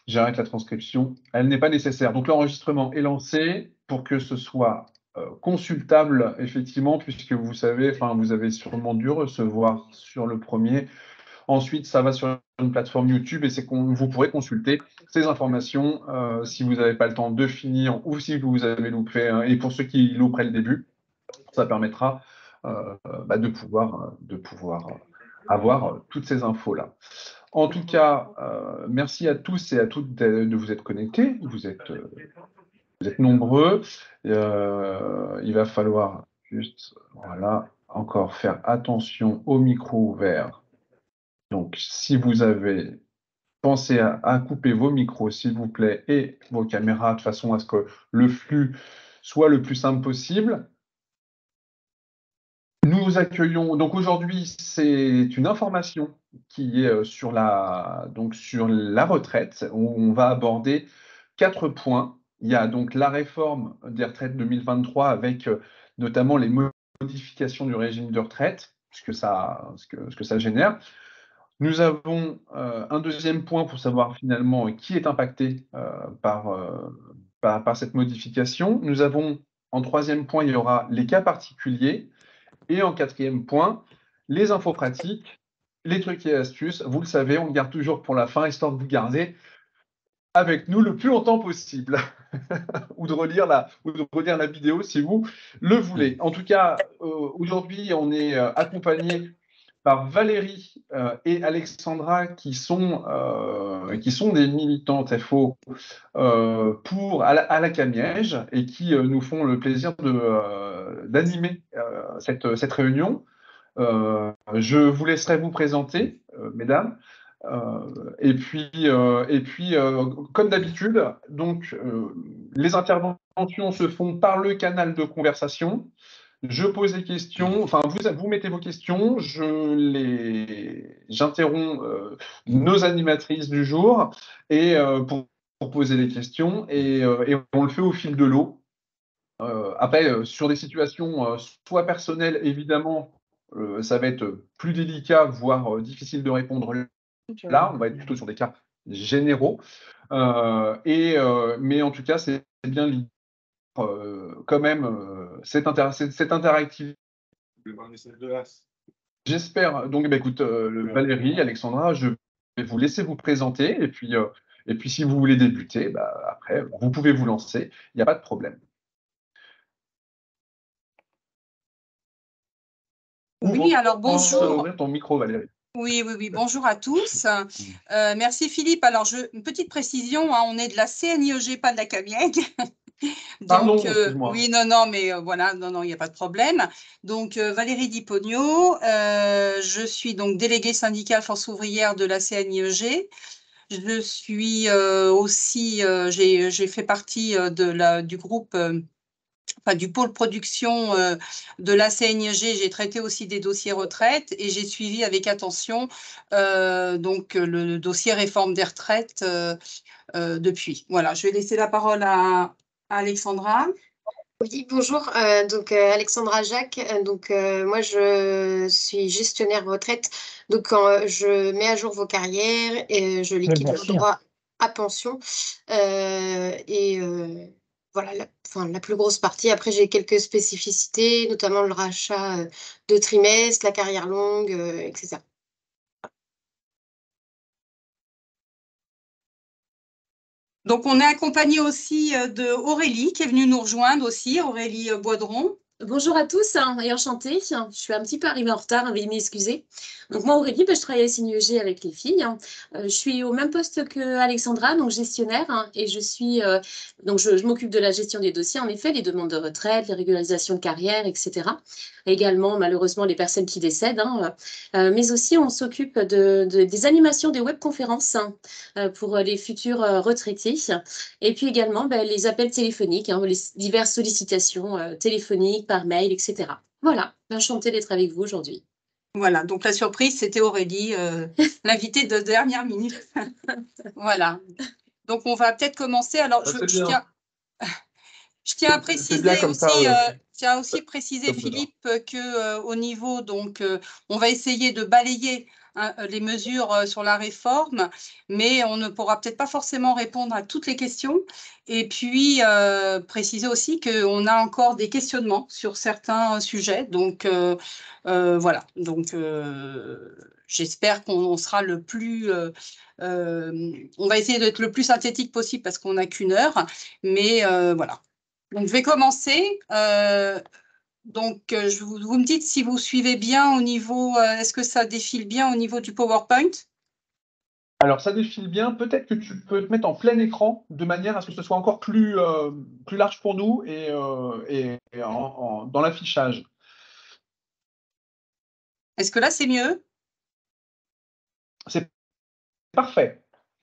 j'arrête la transcription, elle n'est pas nécessaire. Donc l'enregistrement est lancé pour que ce soit consultable, effectivement, puisque vous savez, enfin, vous avez sûrement dû recevoir sur le premier. Ensuite, ça va sur une plateforme YouTube et vous pourrez consulter ces informations si vous n'avez pas le temps de finir ou si vous avez loupé. Et pour ceux qui louperaient le début, ça permettra de pouvoir avoir toutes ces infos-là. En tout cas, merci à tous et à toutes de vous être connectés. Vous êtes nombreux. Il va falloir juste, voilà, encore faire attention au micro ouvert. Donc, si vous avez pensé à couper vos micros, s'il vous plaît, et vos caméras, de façon à ce que le flux soit le plus simple possible. Nous accueillons, donc aujourd'hui, c'est une information qui est sur la retraite, où on va aborder 4 points. Il y a donc la réforme des retraites 2023 avec notamment les modifications du régime de retraite, ce que ça génère. Nous avons un deuxième point pour savoir finalement qui est impacté par cette modification. Nous avons, en troisième point, il y aura les cas particuliers. Et en quatrième point, les infos pratiques, les trucs et astuces. Vous le savez, on le garde toujours pour la fin, histoire de vous garder avec nous le plus longtemps possible. ou de relire la vidéo si vous le voulez. En tout cas, aujourd'hui, on est accompagné par Valérie et Alexandra qui sont des militantes FO à la Camiège et qui nous font le plaisir d'animer cette réunion. Je vous laisserai vous présenter, mesdames. Comme d'habitude, donc les interventions se font par le canal de conversation. Je pose les questions, enfin vous mettez vos questions, j'interromps nos animatrices du jour et pour poser les questions et on le fait au fil de l'eau. Après, sur des situations soit personnelles, évidemment, ça va être plus délicat, voire difficile de répondre là. On va être plutôt sur des cas généraux. Mais en tout cas, c'est bien l'idée quand même cette interactivité. J'espère. Donc, écoute, Valérie, Alexandra, je vais vous laisser vous présenter. Et puis si vous voulez débuter, après, vous pouvez vous lancer. Il n'y a pas de problème. Oui, alors bonjour. Ouvrir ton micro, Valérie. Oui, bonjour à tous. Merci Philippe. Alors, une petite précision, hein, on est de la CNIEG, pas de la Camiègue. Pardon, excuse-moi. Oui, non, mais voilà, non, il n'y a pas de problème. Donc, Valérie Dipogno, je suis donc déléguée syndicale force ouvrière de la CNIEG. Je suis aussi, j'ai fait partie du groupe du pôle production de la CNIEG. J'ai traité aussi des dossiers retraite et j'ai suivi avec attention donc le dossier réforme des retraites depuis. Voilà, je vais laisser la parole à Alexandra. Oui, bonjour, Alexandra Jacques. Moi, je suis gestionnaire retraite. Donc, je mets à jour vos carrières et je liquide vos droits à pension. Voilà, la plus grosse partie. Après, j'ai quelques spécificités, notamment le rachat de trimestres, la carrière longue, etc. Donc, on est accompagné aussi de Aurélie qui est venue nous rejoindre aussi, Aurélie Boidron. Bonjour à tous et enchantée. Je suis un petit peu arrivée en retard, veuillez m'excuser. Donc moi, Aurélie, je travaille à CNIEG avec les filles. Je suis au même poste que Alexandra, donc gestionnaire, et je suis donc je m'occupe de la gestion des dossiers, en effet, les demandes de retraite, les régularisations de carrière, etc. Également, malheureusement, les personnes qui décèdent, mais aussi on s'occupe des animations des webconférences pour les futurs retraités, et puis également les appels téléphoniques, les diverses sollicitations téléphoniques, par mail, etc. Voilà, enchantée d'être avec vous aujourd'hui. Voilà, donc la surprise, c'était Aurélie, l'invitée de dernière minute. Voilà. Donc, on va peut-être commencer. Alors, je tiens à préciser aussi, préciser, Philippe, qu'au niveau, donc, on va essayer de balayer les mesures sur la réforme, mais on ne pourra peut-être pas forcément répondre à toutes les questions. Et puis, préciser aussi qu'on a encore des questionnements sur certains sujets. Donc, voilà. Donc, j'espère qu'on sera le plus... on va essayer d'être le plus synthétique possible parce qu'on n'a qu'1 heure. Mais voilà. Donc, je vais commencer. Donc, vous me dites si vous suivez bien au niveau... est-ce que ça défile bien au niveau du PowerPoint? Alors, ça défile bien. Peut-être que tu peux te mettre en plein écran de manière à ce que ce soit encore plus large pour nous et dans l'affichage. Est-ce que là, c'est mieux? C'est parfait.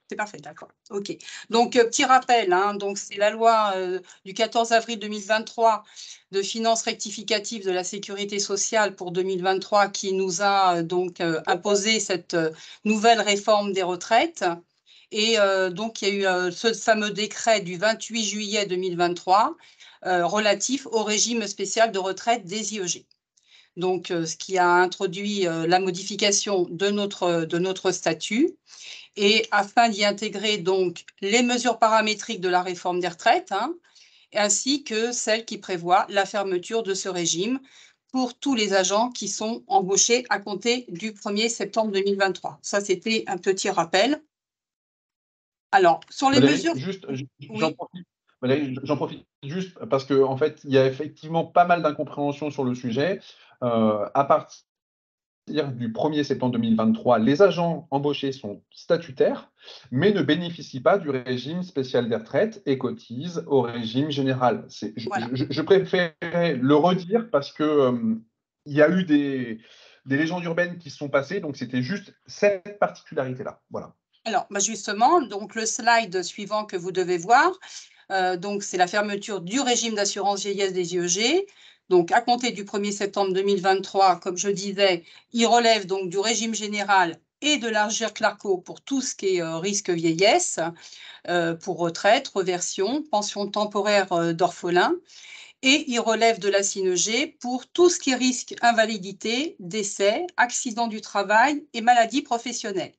C'est parfait, d'accord. OK. Donc, petit rappel, hein, donc c'est la loi du 14 avril 2023 de finances rectificatives de la sécurité sociale pour 2023 qui nous a donc imposé cette nouvelle réforme des retraites. Et donc, il y a eu ce fameux décret du 28 juillet 2023 relatif au régime spécial de retraite des IEG. Donc, ce qui a introduit la modification de notre statut. Et afin d'y intégrer donc les mesures paramétriques de la réforme des retraites, hein, ainsi que celles qui prévoient la fermeture de ce régime pour tous les agents qui sont embauchés à compter du 1er septembre 2023. Ça, c'était un petit rappel. Alors, sur les Valérie, mesures... Valérie, j'en profite juste parce qu'en fait, il y a effectivement pas mal d'incompréhensions sur le sujet. À partir du 1er septembre 2023, les agents embauchés sont statutaires, mais ne bénéficient pas du régime spécial des retraites et cotisent au régime général. Voilà. Je préférais le redire parce que il y a eu des légendes urbaines qui se sont passées, donc c'était juste cette particularité-là. Voilà. Alors, justement, donc le slide suivant que vous devez voir, donc c'est la fermeture du régime d'assurance vieillesse des IEG. Donc, à compter du 1er septembre 2023, comme je disais, il relève donc du régime général et de l'AGIRC-LARCO pour tout ce qui est risque vieillesse, pour retraite, reversion, pension temporaire d'orphelin. Et il relève de la CINEG pour tout ce qui est risque invalidité, décès, accident du travail et maladie professionnelle.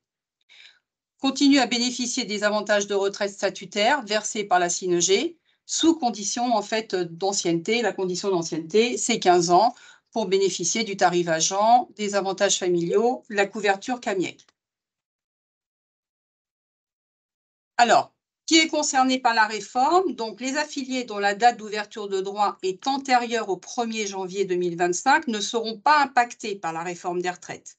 Continue à bénéficier des avantages de retraite statutaire versés par la CINEG sous condition en fait d'ancienneté. La condition d'ancienneté, c'est 15 ans pour bénéficier du tarif agent, des avantages familiaux, la couverture CAMIEC. Alors, qui est concerné par la réforme? Donc, les affiliés dont la date d'ouverture de droit est antérieure au 1er janvier 2025 ne seront pas impactés par la réforme des retraites.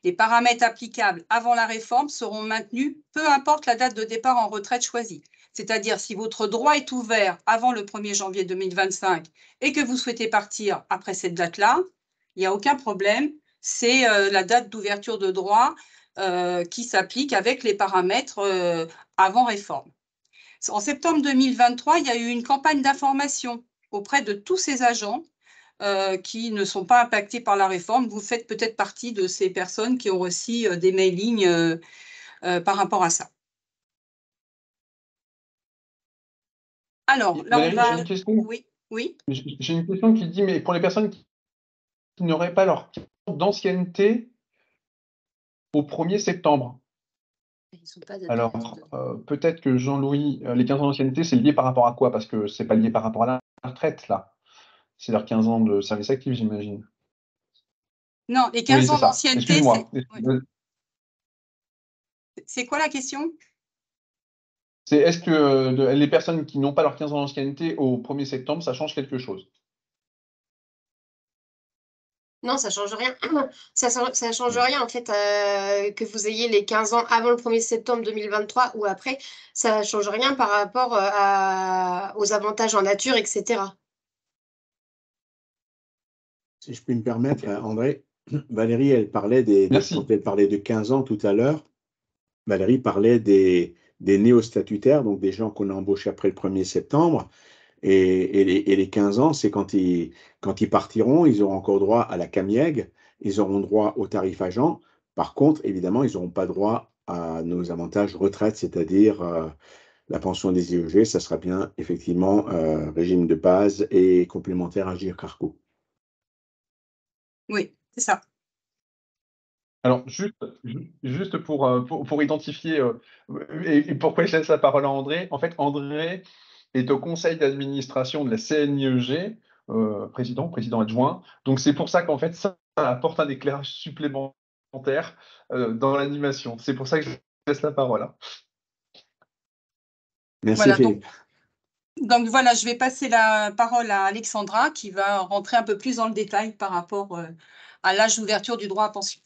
Les paramètres applicables avant la réforme seront maintenus, peu importe la date de départ en retraite choisie. C'est-à-dire, si votre droit est ouvert avant le 1er janvier 2025 et que vous souhaitez partir après cette date-là, il n'y a aucun problème. C'est la date d'ouverture de droit qui s'applique avec les paramètres avant réforme. En septembre 2023, il y a eu une campagne d'information auprès de tous ces agents qui ne sont pas impactés par la réforme. Vous faites peut-être partie de ces personnes qui ont reçu des mailings par rapport à ça. Alors, là, Valérie, j'ai une question. Oui. J'ai une question qui dit, mais pour les personnes qui n'auraient pas leur carte d'ancienneté au 1er septembre. Alors, peut-être que Jean-Louis, les 15 ans d'ancienneté, c'est lié par rapport à quoi? Parce que c'est pas lié par rapport à la retraite, là. C'est leurs 15 ans de service actif, j'imagine. Non, les 15 ans d'ancienneté, excuse-moi. C'est quoi la question? C'est est-ce que les personnes qui n'ont pas leurs 15 ans d'ancienneté au 1er septembre, ça change quelque chose? Non, ça ne change rien. Ça change rien, en fait, que vous ayez les 15 ans avant le 1er septembre 2023 ou après. Ça ne change rien par rapport aux avantages en nature, etc. Si je puis me permettre, André, Valérie, elle parlait quand elle parlait de 15 ans tout à l'heure, Valérie parlait des néo-statutaires, donc des gens qu'on a embauchés après le 1er septembre. Et les 15 ans, c'est quand ils partiront, ils auront encore droit à la CAMIEG, ils auront droit au tarif agent. Par contre, évidemment, ils n'auront pas droit à nos avantages retraite, c'est-à-dire la pension des IEG, ça sera bien effectivement régime de base et complémentaire AGIRC-ARRCO. Oui, c'est ça. Alors, juste pour identifier et pourquoi je laisse la parole à André. En fait, André est au conseil d'administration de la CNIEG, président adjoint. Donc, c'est pour ça qu'en fait, ça apporte un éclairage supplémentaire dans l'animation. C'est pour ça que je laisse la parole. Hein. Merci, voilà, Philippe. Donc voilà, je vais passer la parole à Alexandra qui va rentrer un peu plus dans le détail par rapport à l'âge d'ouverture du droit à pension.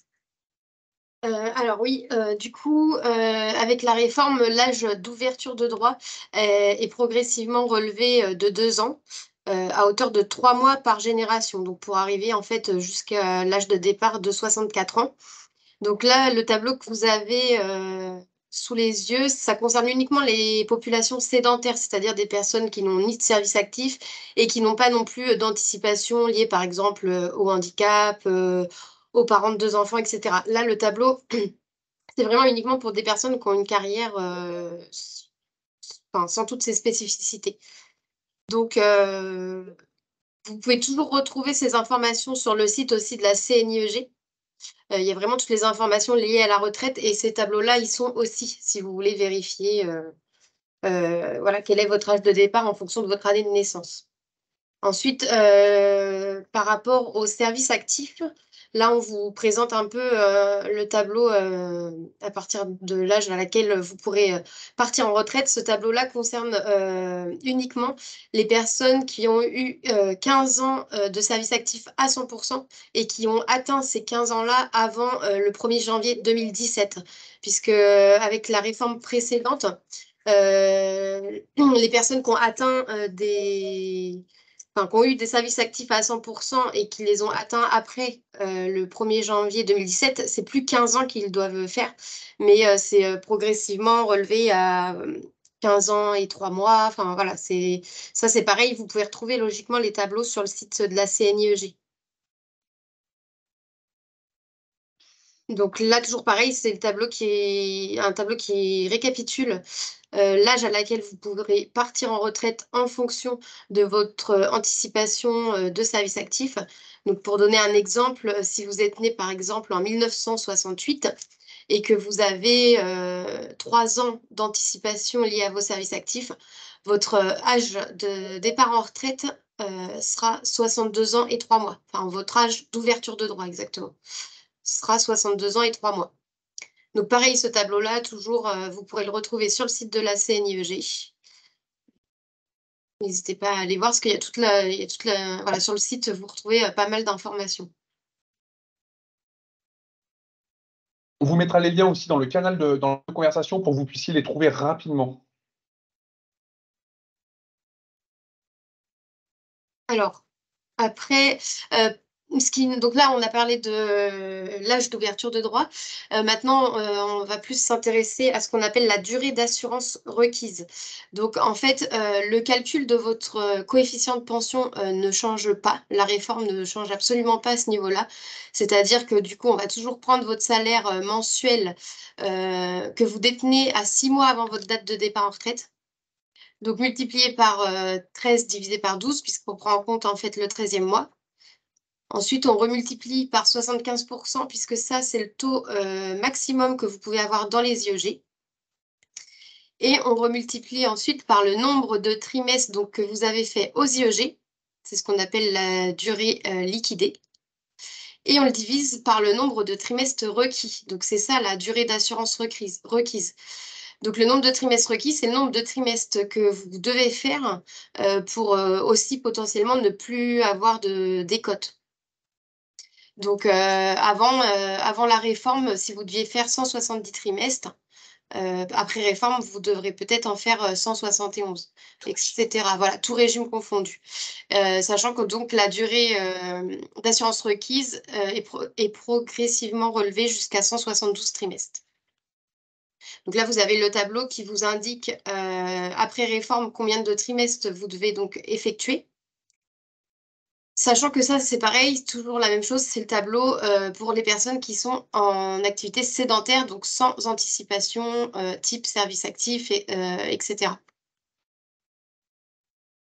Alors oui, du coup, avec la réforme, l'âge d'ouverture de droit est progressivement relevé de 2 ans à hauteur de 3 mois par génération, donc pour arriver en fait jusqu'à l'âge de départ de 64 ans. Donc là, le tableau que vous avez sous les yeux, ça concerne uniquement les populations sédentaires, c'est-à-dire des personnes qui n'ont ni de service actif et qui n'ont pas non plus d'anticipation liée par exemple au handicap, aux parents de 2 enfants, etc. Là, le tableau, c'est vraiment uniquement pour des personnes qui ont une carrière sans toutes ces spécificités. Donc, vous pouvez toujours retrouver ces informations sur le site aussi de la CNIEG. Il y a vraiment toutes les informations liées à la retraite et ces tableaux-là, ils sont aussi, si vous voulez vérifier voilà, quel est votre âge de départ en fonction de votre année de naissance. Ensuite, par rapport au service actif, là, on vous présente un peu le tableau à partir de l'âge à laquelle vous pourrez partir en retraite. Ce tableau-là concerne uniquement les personnes qui ont eu 15 ans de service actif à 100% et qui ont atteint ces 15 ans-là avant le 1er janvier 2017, puisque avec la réforme précédente, les personnes qui ont atteint qui ont eu des services actifs à 100% et qui les ont atteints après le 1er janvier 2017, c'est plus 15 ans qu'ils doivent faire, mais c'est progressivement relevé à 15 ans et 3 mois. Enfin voilà, ça c'est pareil, vous pouvez retrouver logiquement les tableaux sur le site de la CNIEG. Donc là, toujours pareil, c'est un tableau qui récapitule l'âge à laquelle vous pourrez partir en retraite en fonction de votre anticipation de service actif. Donc pour donner un exemple, si vous êtes né par exemple en 1968 et que vous avez 3 ans d'anticipation liés à vos services actifs, votre âge de départ en retraite sera 62 ans et 3 mois. Enfin, votre âge d'ouverture de droit exactement sera 62 ans et 3 mois. Donc pareil, ce tableau-là, toujours, vous pourrez le retrouver sur le site de la CNIEG. N'hésitez pas à aller voir, parce qu'il y a voilà, sur le site, vous retrouvez pas mal d'informations. On vous mettra les liens aussi dans le canal dans la conversation pour que vous puissiez les trouver rapidement. Alors, après, donc là, on a parlé de l'âge d'ouverture de droit. Maintenant, on va plus s'intéresser à ce qu'on appelle la durée d'assurance requise. Donc, en fait, le calcul de votre coefficient de pension ne change pas. La réforme ne change absolument pas à ce niveau-là. C'est-à-dire que du coup, on va toujours prendre votre salaire mensuel que vous détenez à 6 mois avant votre date de départ en retraite. Donc, multiplié par 13 divisé par 12, puisqu'on prend en compte en fait le 13e mois. Ensuite, on remultiplie par 75%, puisque ça, c'est le taux maximum que vous pouvez avoir dans les IEG. Et on remultiplie ensuite par le nombre de trimestres donc, que vous avez fait aux IEG. C'est ce qu'on appelle la durée liquidée. Et on le divise par le nombre de trimestres requis. Donc, c'est ça la durée d'assurance requise. Donc, le nombre de trimestres requis, c'est le nombre de trimestres que vous devez faire pour aussi potentiellement ne plus avoir de décote. Donc, avant la réforme, si vous deviez faire 170 trimestres, après réforme, vous devrez peut-être en faire 171, etc. Voilà, tout régime confondu. Sachant que donc la durée d'assurance requise est progressivement relevée jusqu'à 172 trimestres. Donc là, vous avez le tableau qui vous indique après réforme combien de trimestres vous devez donc effectuer. Sachant que ça, c'est pareil, toujours la même chose, c'est le tableau pour les personnes qui sont en activité sédentaire, donc sans anticipation, type service actif, etc.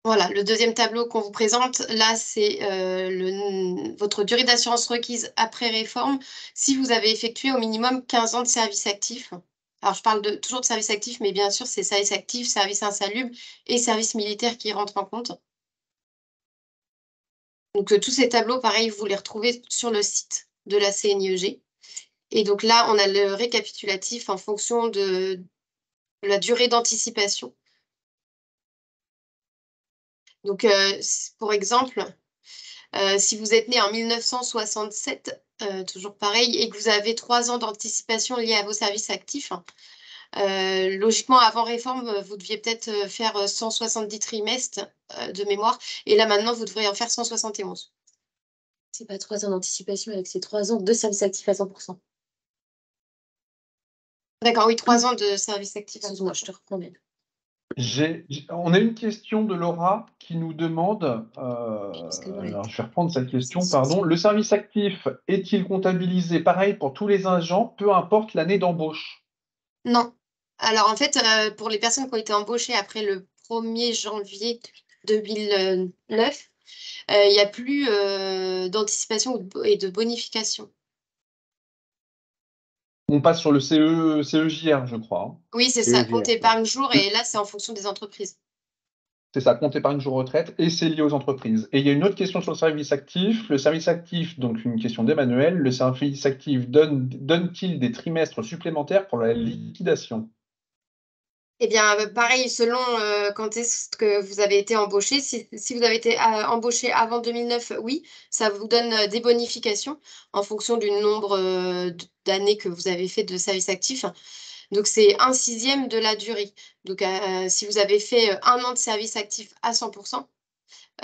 Voilà, le deuxième tableau qu'on vous présente, là, c'est votre durée d'assurance requise après réforme si vous avez effectué au minimum 15 ans de service actif. Alors, je parle toujours de service actif, mais bien sûr, c'est service actif, service insalubre et service militaire qui rentrent en compte. Donc, tous ces tableaux, pareil, vous les retrouvez sur le site de la CNIEG. Et donc là, on a le récapitulatif en fonction de la durée d'anticipation. Donc, pour exemple, si vous êtes né en 1967, toujours pareil, et que vous avez 3 ans d'anticipation liés à vos services actifs, logiquement, avant réforme, vous deviez peut-être faire 170 trimestres de mémoire, et là maintenant, vous devriez en faire 171. C'est pas 3 ans d'anticipation avec ces 3 ans de service actif à 100%. D'accord, oui, 3 ans de service actif. Excuse-moi, je te reprends bien. On a une question de Laura qui nous demande, alors je vais reprendre cette question, pardon. Le service actif est-il comptabilisé pareil pour tous les agents, peu importe l'année d'embauche? Non. Alors en fait, pour les personnes qui ont été embauchées après le 1er janvier 2009, il n'y a plus d'anticipation et de bonification. On passe sur le CEJR, je crois. Hein. Oui, c'est ça, compte épargne jour, et là, c'est en fonction des entreprises. C'est ça, compte épargne jour retraite, et c'est lié aux entreprises. Et il y a une autre question sur le service actif. Le service actif, donc une question d'Emmanuel, le service actif donne-t-il des trimestres supplémentaires pour la liquidation? Eh bien, pareil, selon quand est-ce que vous avez été embauché. Si vous avez été embauché avant 2009, oui, ça vous donne des bonifications en fonction du nombre d'années que vous avez fait de service actif. Donc, c'est 1/6 de la durée. Donc, si vous avez fait 1 an de service actif à 100%,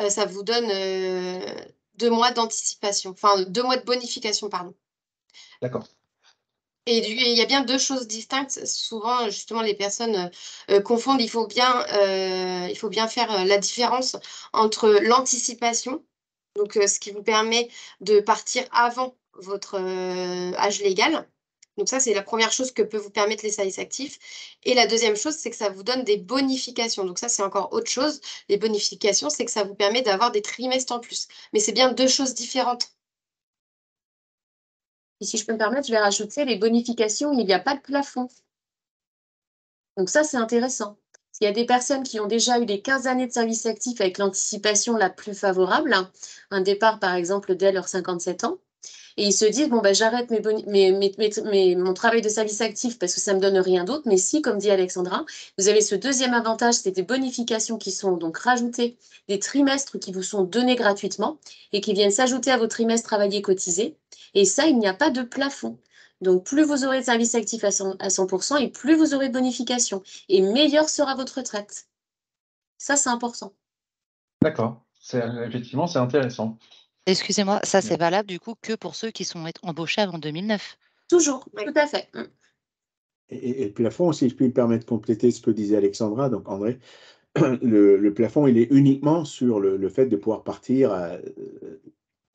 ça vous donne 2 mois d'anticipation, enfin 2 mois de bonification, pardon. D'accord. Et il y a bien 2 choses distinctes. Souvent, justement, les personnes confondent. Il faut bien faire la différence entre l'anticipation, donc ce qui vous permet de partir avant votre âge légal. Donc ça, c'est la première chose que peut vous permettre les services actifs. Et la deuxième chose, c'est que ça vous donne des bonifications. Donc ça, c'est encore autre chose. Les bonifications, c'est que ça vous permet d'avoir des trimestres en plus. Mais c'est bien 2 choses différentes. Et si je peux me permettre, je vais rajouter les bonifications, il n'y a pas de plafond. Donc ça, c'est intéressant. Il y a des personnes qui ont déjà eu les 15 années de service actif avec l'anticipation la plus favorable, un départ par exemple dès leurs 57 ans, et ils se disent, bon, ben, j'arrête mon travail de service actif parce que ça ne me donne rien d'autre. Mais si, comme dit Alexandra, vous avez ce deuxième avantage, c'est des bonifications qui sont donc rajoutées, des trimestres qui vous sont donnés gratuitement et qui viennent s'ajouter à vos trimestres travaillés cotisés. Et ça, il n'y a pas de plafond. Donc, plus vous aurez de service actif à 100% et plus vous aurez de bonifications. Et meilleure sera votre retraite. Ça, c'est important. D'accord. Effectivement, c'est intéressant. Excusez-moi, ça c'est valable du coup que pour ceux qui sont embauchés avant 2009? Toujours, tout à fait. Et le plafond, si je puis me permettre de compléter ce que disait Alexandra, donc André, le plafond, il est uniquement sur le fait de pouvoir partir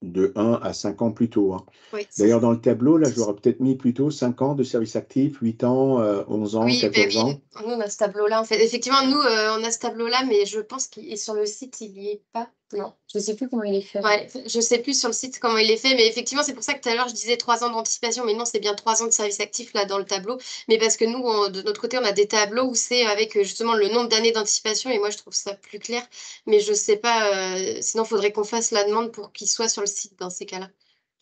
de 1 à 5 ans plus tôt. Hein. Oui, d'ailleurs, dans le tableau, là, j'aurais peut-être mis plutôt 5 ans de service actif, 8 ans, 11 ans, oui, 14 ans. Nous, on a ce tableau-là, en fait. Effectivement, nous, on a ce tableau-là, mais je pense qu'il est sur le site, il n'y est pas. Non, je ne sais plus comment il est fait. Ouais, je ne sais plus sur le site comment il est fait, mais effectivement, c'est pour ça que tout à l'heure, je disais 3 ans d'anticipation, mais non, c'est bien 3 ans de service actif, là, dans le tableau. Mais parce que nous, de notre côté, on a des tableaux où c'est avec, justement, le nombre d'années d'anticipation, et moi, je trouve ça plus clair. Mais je ne sais pas, sinon, il faudrait qu'on fasse la demande pour qu'il soit sur le site dans ces cas-là.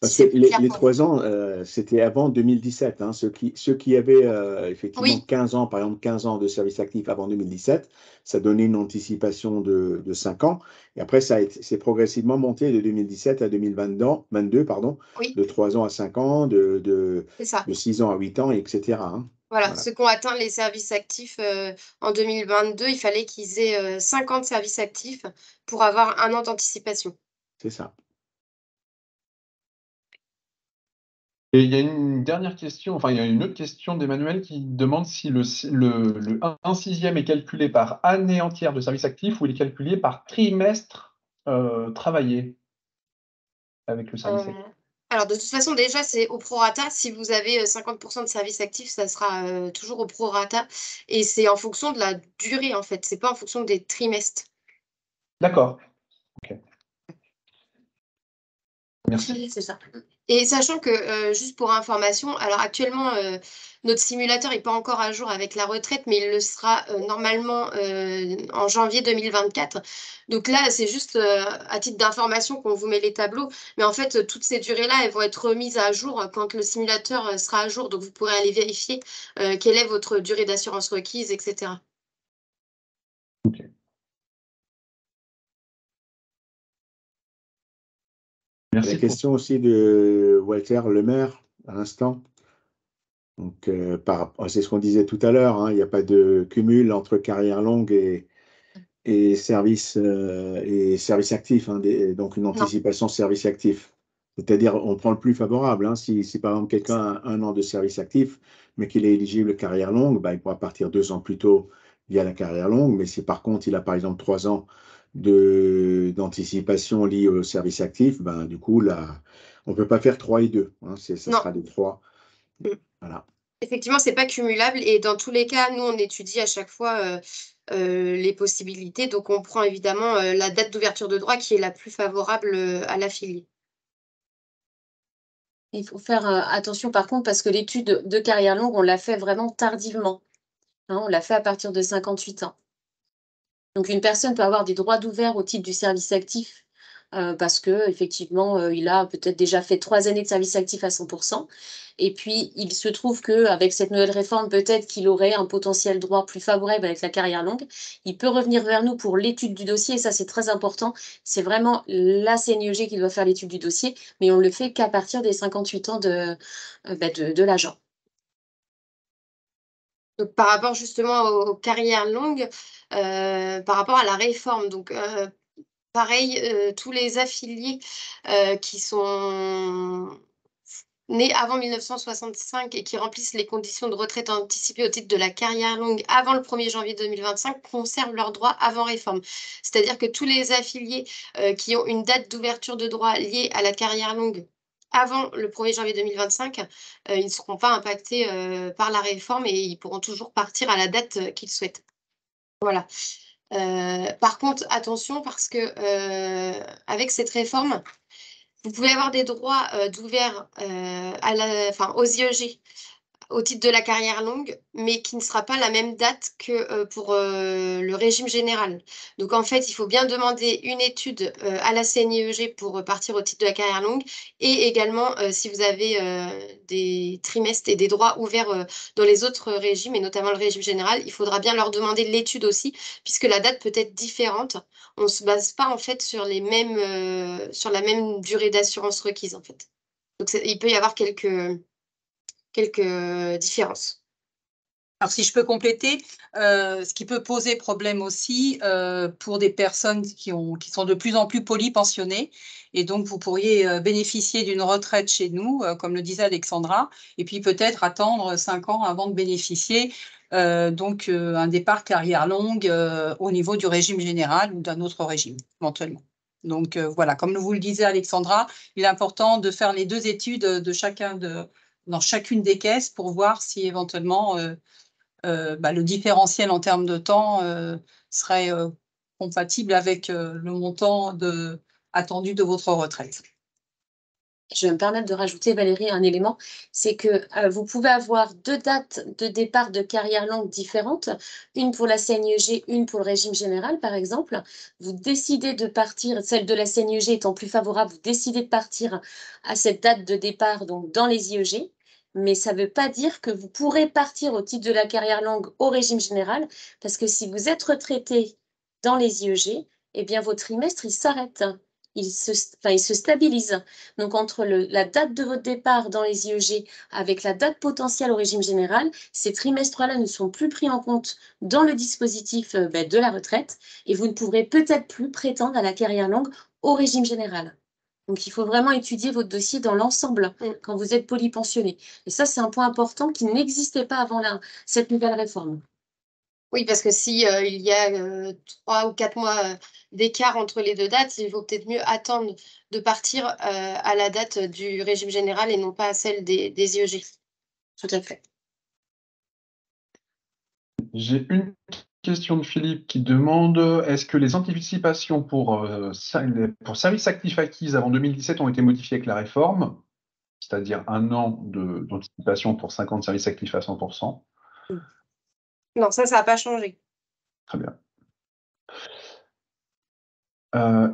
Parce que les 3 ans, c'était avant 2017. Hein. Ceux qui avaient effectivement 15 ans, par exemple 15 ans de service actif avant 2017, ça donnait une anticipation de 5 ans. Et après, c'est progressivement monté de 2017 à 2022, pardon, de 3 ans à 5 ans, de 6 ans à 8 ans, etc. Hein. Voilà, ceux qui ont atteint les services actifs en 2022, il fallait qu'ils aient 5 ans de service actif pour avoir 1 an d'anticipation. C'est ça. Et il y a une dernière question, enfin, il y a une autre question d'Emmanuel qui demande si le 1/6 est calculé par année entière de service actif ou il est calculé par trimestre travaillé avec le service actif. Alors, de toute façon, déjà, c'est au prorata. Si vous avez 50% de service actif, ça sera toujours au prorata. Et c'est en fonction de la durée, en fait. C'est pas en fonction des trimestres. D'accord. Ok. Merci. C'est ça. Et sachant que, juste pour information, alors actuellement, notre simulateur n'est pas encore à jour avec la retraite, mais il le sera normalement en janvier 2024. Donc là, c'est juste à titre d'information qu'on vous met les tableaux. Mais en fait, toutes ces durées-là, elles vont être remises à jour quand le simulateur sera à jour. Donc vous pourrez aller vérifier quelle est votre durée d'assurance requise, etc. Ok. Merci. La question aussi de Walter Lemaire à l'instant. Donc, c'est ce qu'on disait tout à l'heure, hein, il n'y a pas de cumul entre carrière longue et service actif, hein, donc une anticipation service actif. C'est-à-dire, on prend le plus favorable. Hein, si par exemple quelqu'un a 1 an de service actif, mais qu'il est éligible carrière longue, bah, il pourra partir 2 ans plus tôt via la carrière longue. Mais si par contre il a par exemple 3 ans d'anticipation liée au service actif, ben, du coup, là, on ne peut pas faire 3 et 2. Hein, ça Non. sera des 3. Mm. Voilà. Effectivement, c'est pas cumulable et dans tous les cas, nous, on étudie à chaque fois les possibilités. Donc, on prend évidemment la date d'ouverture de droit qui est la plus favorable à l'affilié. Il faut faire attention par contre parce que l'étude de carrière longue, on l'a fait vraiment tardivement. Hein, on l'a fait à partir de 58 ans. Donc une personne peut avoir des droits d'ouvert au titre du service actif parce que effectivement, il a peut-être déjà fait 3 années de service actif à 100%. Et puis, il se trouve qu'avec cette nouvelle réforme, peut-être qu'il aurait un potentiel droit plus favorable avec la carrière longue. Il peut revenir vers nous pour l'étude du dossier, et ça, c'est très important. C'est vraiment la CNIEG qui doit faire l'étude du dossier, mais on ne le fait qu'à partir des 58 ans de l'agent. Donc, par rapport justement aux carrières longues, par rapport à la réforme, donc pareil, tous les affiliés qui sont nés avant 1965 et qui remplissent les conditions de retraite anticipée au titre de la carrière longue avant le 1er janvier 2025 conservent leurs droits avant réforme. C'est-à-dire que tous les affiliés qui ont une date d'ouverture de droit liée à la carrière longue avant le 1er janvier 2025, ils ne seront pas impactés par la réforme et ils pourront toujours partir à la date qu'ils souhaitent. Voilà. Par contre, attention parce que avec cette réforme, vous pouvez avoir des droits d'ouvert aux IEG au titre de la carrière longue, mais qui ne sera pas la même date que pour le régime général. Donc en fait, il faut bien demander une étude à la CNIEG pour partir au titre de la carrière longue et également si vous avez des trimestres et des droits ouverts dans les autres régimes et notamment le régime général, il faudra bien leur demander l'étude aussi puisque la date peut être différente. On ne se base pas en fait sur les mêmes, sur la même durée d'assurance requise en fait. Donc il peut y avoir quelques différences. Alors, si je peux compléter, ce qui peut poser problème aussi pour des personnes qui sont de plus en plus polypensionnées. Et donc, vous pourriez bénéficier d'une retraite chez nous, comme le disait Alexandra, et puis peut-être attendre 5 ans avant de bénéficier un départ carrière longue au niveau du régime général ou d'un autre régime, éventuellement. Donc, voilà, comme vous le disiez, Alexandra, il est important de faire les 2 études dans chacune des caisses pour voir si éventuellement le différentiel en termes de temps serait compatible avec le montant attendu de votre retraite. Je vais me permettre de rajouter, Valérie, un élément, c'est que vous pouvez avoir 2 dates de départ de carrière longue différentes, une pour la CNIEG, une pour le régime général, par exemple. Vous décidez de partir, celle de la CNIEG étant plus favorable, vous décidez de partir à cette date de départ donc dans les IEG, mais ça ne veut pas dire que vous pourrez partir au titre de la carrière longue au régime général, parce que si vous êtes retraité dans les IEG, eh bien vos trimestres, ils s'arrêtent. Il se stabilise. Donc, entre la date de votre départ dans les IEG avec la date potentielle au régime général, ces trimestres-là ne sont plus pris en compte dans le dispositif de la retraite et vous ne pourrez peut-être plus prétendre à la carrière longue au régime général. Donc, il faut vraiment étudier votre dossier dans l'ensemble quand vous êtes polypensionné. Et ça, c'est un point important qui n'existait pas avant cette nouvelle réforme. Oui, parce que si il y a 3 ou 4 mois d'écart entre les 2 dates, il vaut peut-être mieux attendre de partir à la date du régime général et non pas à celle des IEG. Tout à fait. J'ai une question de Philippe qui demande est-ce que les anticipations pour services actifs acquis avant 2017 ont été modifiées avec la réforme, c'est-à-dire 1 an d'anticipation pour 50 services actifs à 100%. Non, ça n'a pas changé. Très bien.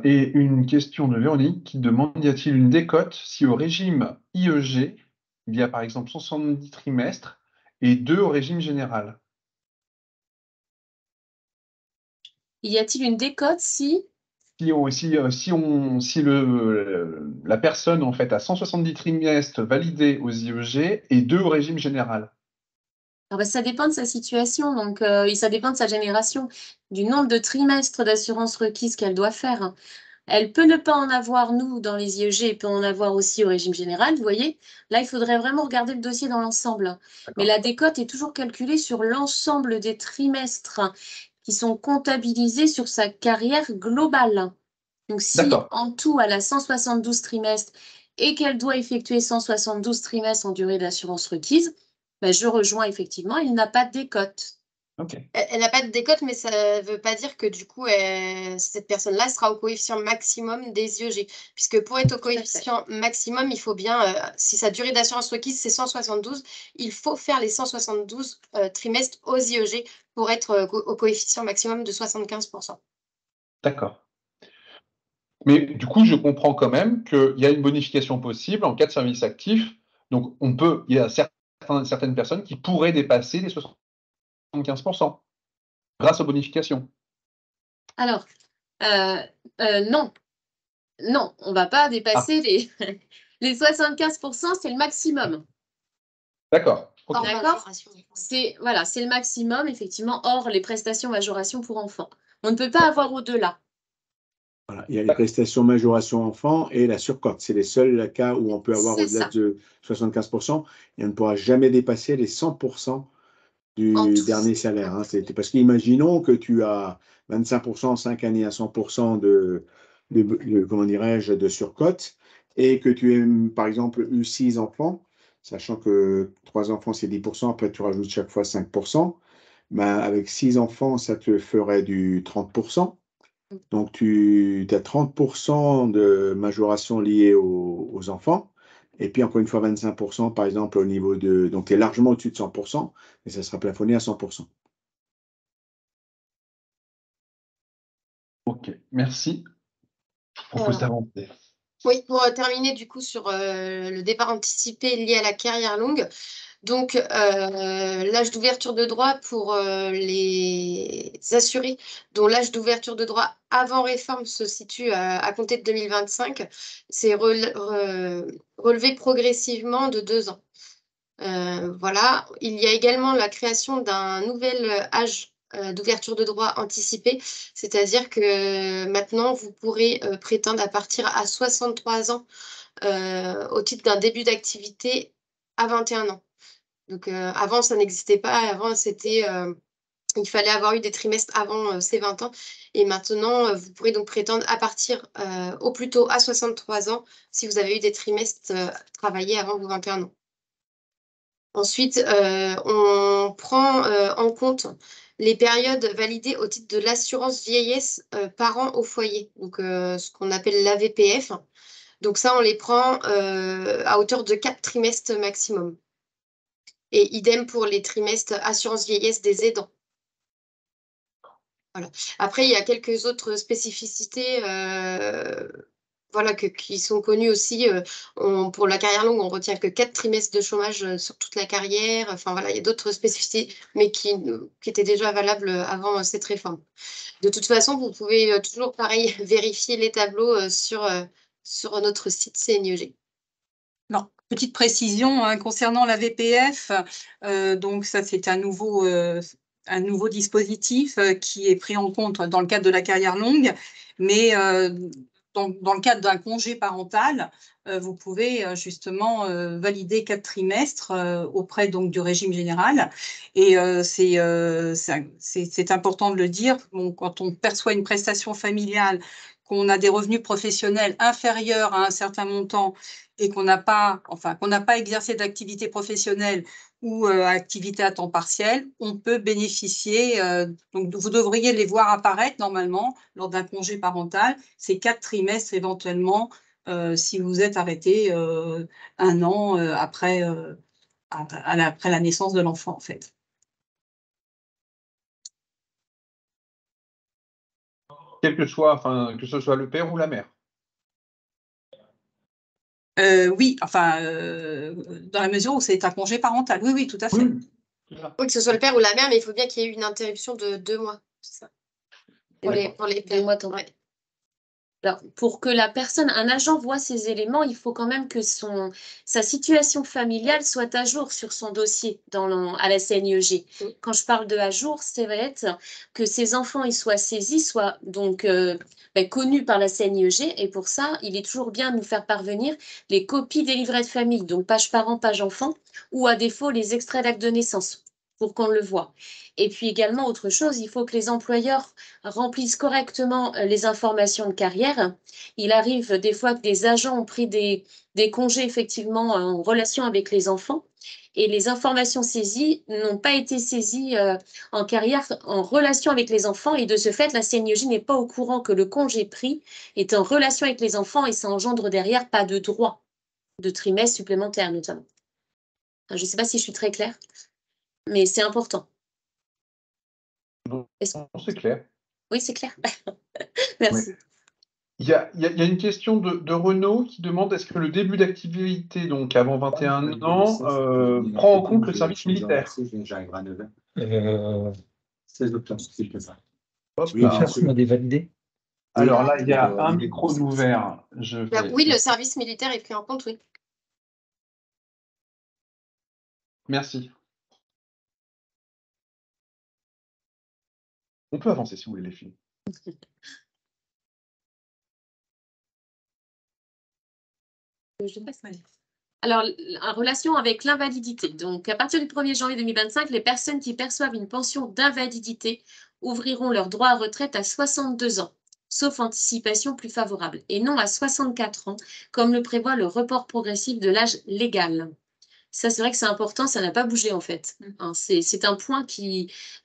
Et une question de Véronique qui demande y a-t-il une décote si au régime IEG, il y a par exemple 170 trimestres et 2 au régime général? Y a-t-il une décote si la personne en fait a 170 trimestres validés aux IEG et 2 au régime général? Alors, ça dépend de sa situation, donc ça dépend de sa génération, du nombre de trimestres d'assurance requise qu'elle doit faire. Elle peut ne pas en avoir, nous, dans les IEG, et peut en avoir aussi au régime général, vous voyez. Là, il faudrait vraiment regarder le dossier dans l'ensemble. Mais la décote est toujours calculée sur l'ensemble des trimestres qui sont comptabilisés sur sa carrière globale. Donc, si en tout, elle a 172 trimestres et qu'elle doit effectuer 172 trimestres en durée d'assurance requise, ben, je rejoins effectivement, il n'a pas de décote. Okay. Elle n'a pas de décote, mais ça ne veut pas dire que du coup, cette personne-là sera au coefficient maximum des IEG. Puisque pour être au coefficient maximum, il faut bien, si sa durée d'assurance requise, c'est 172, il faut faire les 172 trimestres aux IEG pour être au coefficient maximum de 75%. D'accord. Mais du coup, je comprends quand même qu'il y a une bonification possible en cas de service actif. Donc, il y a certaines personnes qui pourraient dépasser les 75% grâce aux bonifications. Alors, non. Non, on ne va pas dépasser les 75%, c'est le maximum. D'accord. Okay. D'accord. C'est le maximum, effectivement, hors les prestations majoration pour enfants. On ne peut pas avoir au-delà. Voilà, il y a les prestations majoration enfant et la surcote. C'est les seuls cas où on peut avoir au-delà de 75%. Et on ne pourra jamais dépasser les 100% du dernier salaire. Hein. Parce qu'imaginons que tu as 25%, 5 années à 100% comment dirais-je, de surcote et que tu aies, par exemple, eu 6 enfants, sachant que 3 enfants, c'est 10%, après tu rajoutes chaque fois 5%. Ben, avec 6 enfants, ça te ferait du 30%. Donc, tu as 30% de majoration liée aux enfants. Et puis, encore une fois, 25%, par exemple, au niveau de... Donc, tu es largement au-dessus de 100%, mais ça sera plafonné à 100%. Ok, merci. Je propose d'avancer. Oui, pour terminer du coup sur le départ anticipé lié à la carrière longue. Donc, l'âge d'ouverture de droit pour les assurés dont l'âge d'ouverture de droit avant réforme se situe à compter de 2025, c'est relevé progressivement de 2 ans. Voilà. Il y a également la création d'un nouvel âge d'ouverture de droit anticipé, c'est-à-dire que maintenant, vous pourrez prétendre à partir à 63 ans au titre d'un début d'activité à 21 ans. Donc, avant, ça n'existait pas. Avant, il fallait avoir eu des trimestres avant ces 20 ans. Et maintenant, vous pourrez donc prétendre à partir au plus tôt à 63 ans si vous avez eu des trimestres travaillés avant vos 21 ans. Ensuite, on prend en compte les périodes validées au titre de l'assurance vieillesse parents au foyer, donc ce qu'on appelle l'AVPF. Donc ça, on les prend à hauteur de 4 trimestres maximum. Et idem pour les trimestres assurance vieillesse des aidants. Voilà. Après, il y a quelques autres spécificités qui sont connues aussi. Pour la carrière longue, on retient que 4 trimestres de chômage sur toute la carrière. Enfin, voilà, il y a d'autres spécificités, mais qui étaient déjà valables avant cette réforme. De toute façon, vous pouvez toujours, pareil, vérifier les tableaux sur notre site CNIEG. Non. Petite précision concernant la VPF, donc ça c'est un nouveau dispositif qui est pris en compte dans le cadre de la carrière longue, mais dans le cadre d'un congé parental, vous pouvez justement valider 4 trimestres auprès donc du régime général. Et c'est important de le dire. Bon, quand on perçoit une prestation familiale, qu'on a des revenus professionnels inférieurs à un certain montant et qu'on n'a pas exercé d'activité professionnelle ou activité à temps partiel, on peut bénéficier, donc vous devriez les voir apparaître normalement lors d'un congé parental, ces 4 trimestres éventuellement, si vous êtes arrêté 1 an après la naissance de l'enfant, en fait. Quel que soit, enfin, que ce soit le père ou la mère. Oui, enfin, dans la mesure où c'est un congé parental. Oui, oui, tout à fait. Oui, que ce soit le père ou la mère, mais il faut bien qu'il y ait eu une interruption de 2 mois. C'est ça. Pour les 2 mois, ouais. Alors, pour que un agent voit ces éléments, il faut quand même que sa situation familiale soit à jour sur son dossier à la CNIEG. Quand je parle de à jour, c'est vrai que ces enfants ils soient saisis, soient donc connus par la CNIEG. Et pour ça, il est toujours bien de nous faire parvenir les copies des livrets de famille, donc page parent, page enfant, ou à défaut les extraits d'actes de naissance, pour qu'on le voit. Et puis également, autre chose, il faut que les employeurs remplissent correctement les informations de carrière. Il arrive des fois que des agents ont pris des congés effectivement en relation avec les enfants et les informations saisies n'ont pas été saisies en carrière en relation avec les enfants et de ce fait, la CNIEJ n'est pas au courant que le congé pris est en relation avec les enfants et ça engendre derrière pas de droit de trimestre supplémentaire notamment. Je ne sais pas si je suis très claire, mais c'est important. C'est clair. Oui, c'est clair. Merci. Oui. Il y a une question de Renaud qui demande est-ce que le début d'activité, donc avant 21 ans, prend en compte le service militaire? 16 octobre, c'est que ça. Hop, Oui, faire ce des validé. Alors là, il y a un micro ouvert. Oui, le service militaire est pris en compte, oui. Merci. On peut avancer si vous voulez, les filles. Alors, en relation avec l'invalidité, donc à partir du 1er janvier 2025, les personnes qui perçoivent une pension d'invalidité ouvriront leur droit à retraite à 62 ans, sauf anticipation plus favorable, et non à 64 ans, comme le prévoit le report progressif de l'âge légal. Ça, c'est vrai que c'est important, ça n'a pas bougé en fait. C'est un point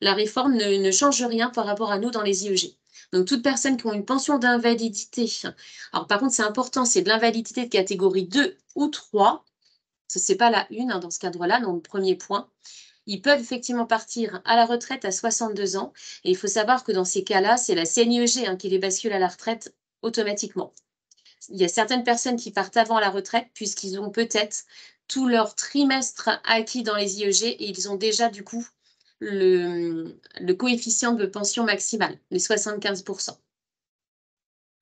la réforme ne change rien par rapport à nous dans les IEG. Donc, toute personne qui a une pension d'invalidité, alors par contre, c'est important, c'est de l'invalidité de catégorie 2 ou 3, ce n'est pas la 1 dans ce cadre-là, dans le premier point. Ils peuvent effectivement partir à la retraite à 62 ans. Et il faut savoir que dans ces cas-là, c'est la CNIEG qui les bascule à la retraite automatiquement. Il y a certaines personnes qui partent avant la retraite puisqu'ils ont peut-être tout leur trimestre acquis dans les IEG et ils ont déjà du coup le coefficient de pension maximale, les 75%.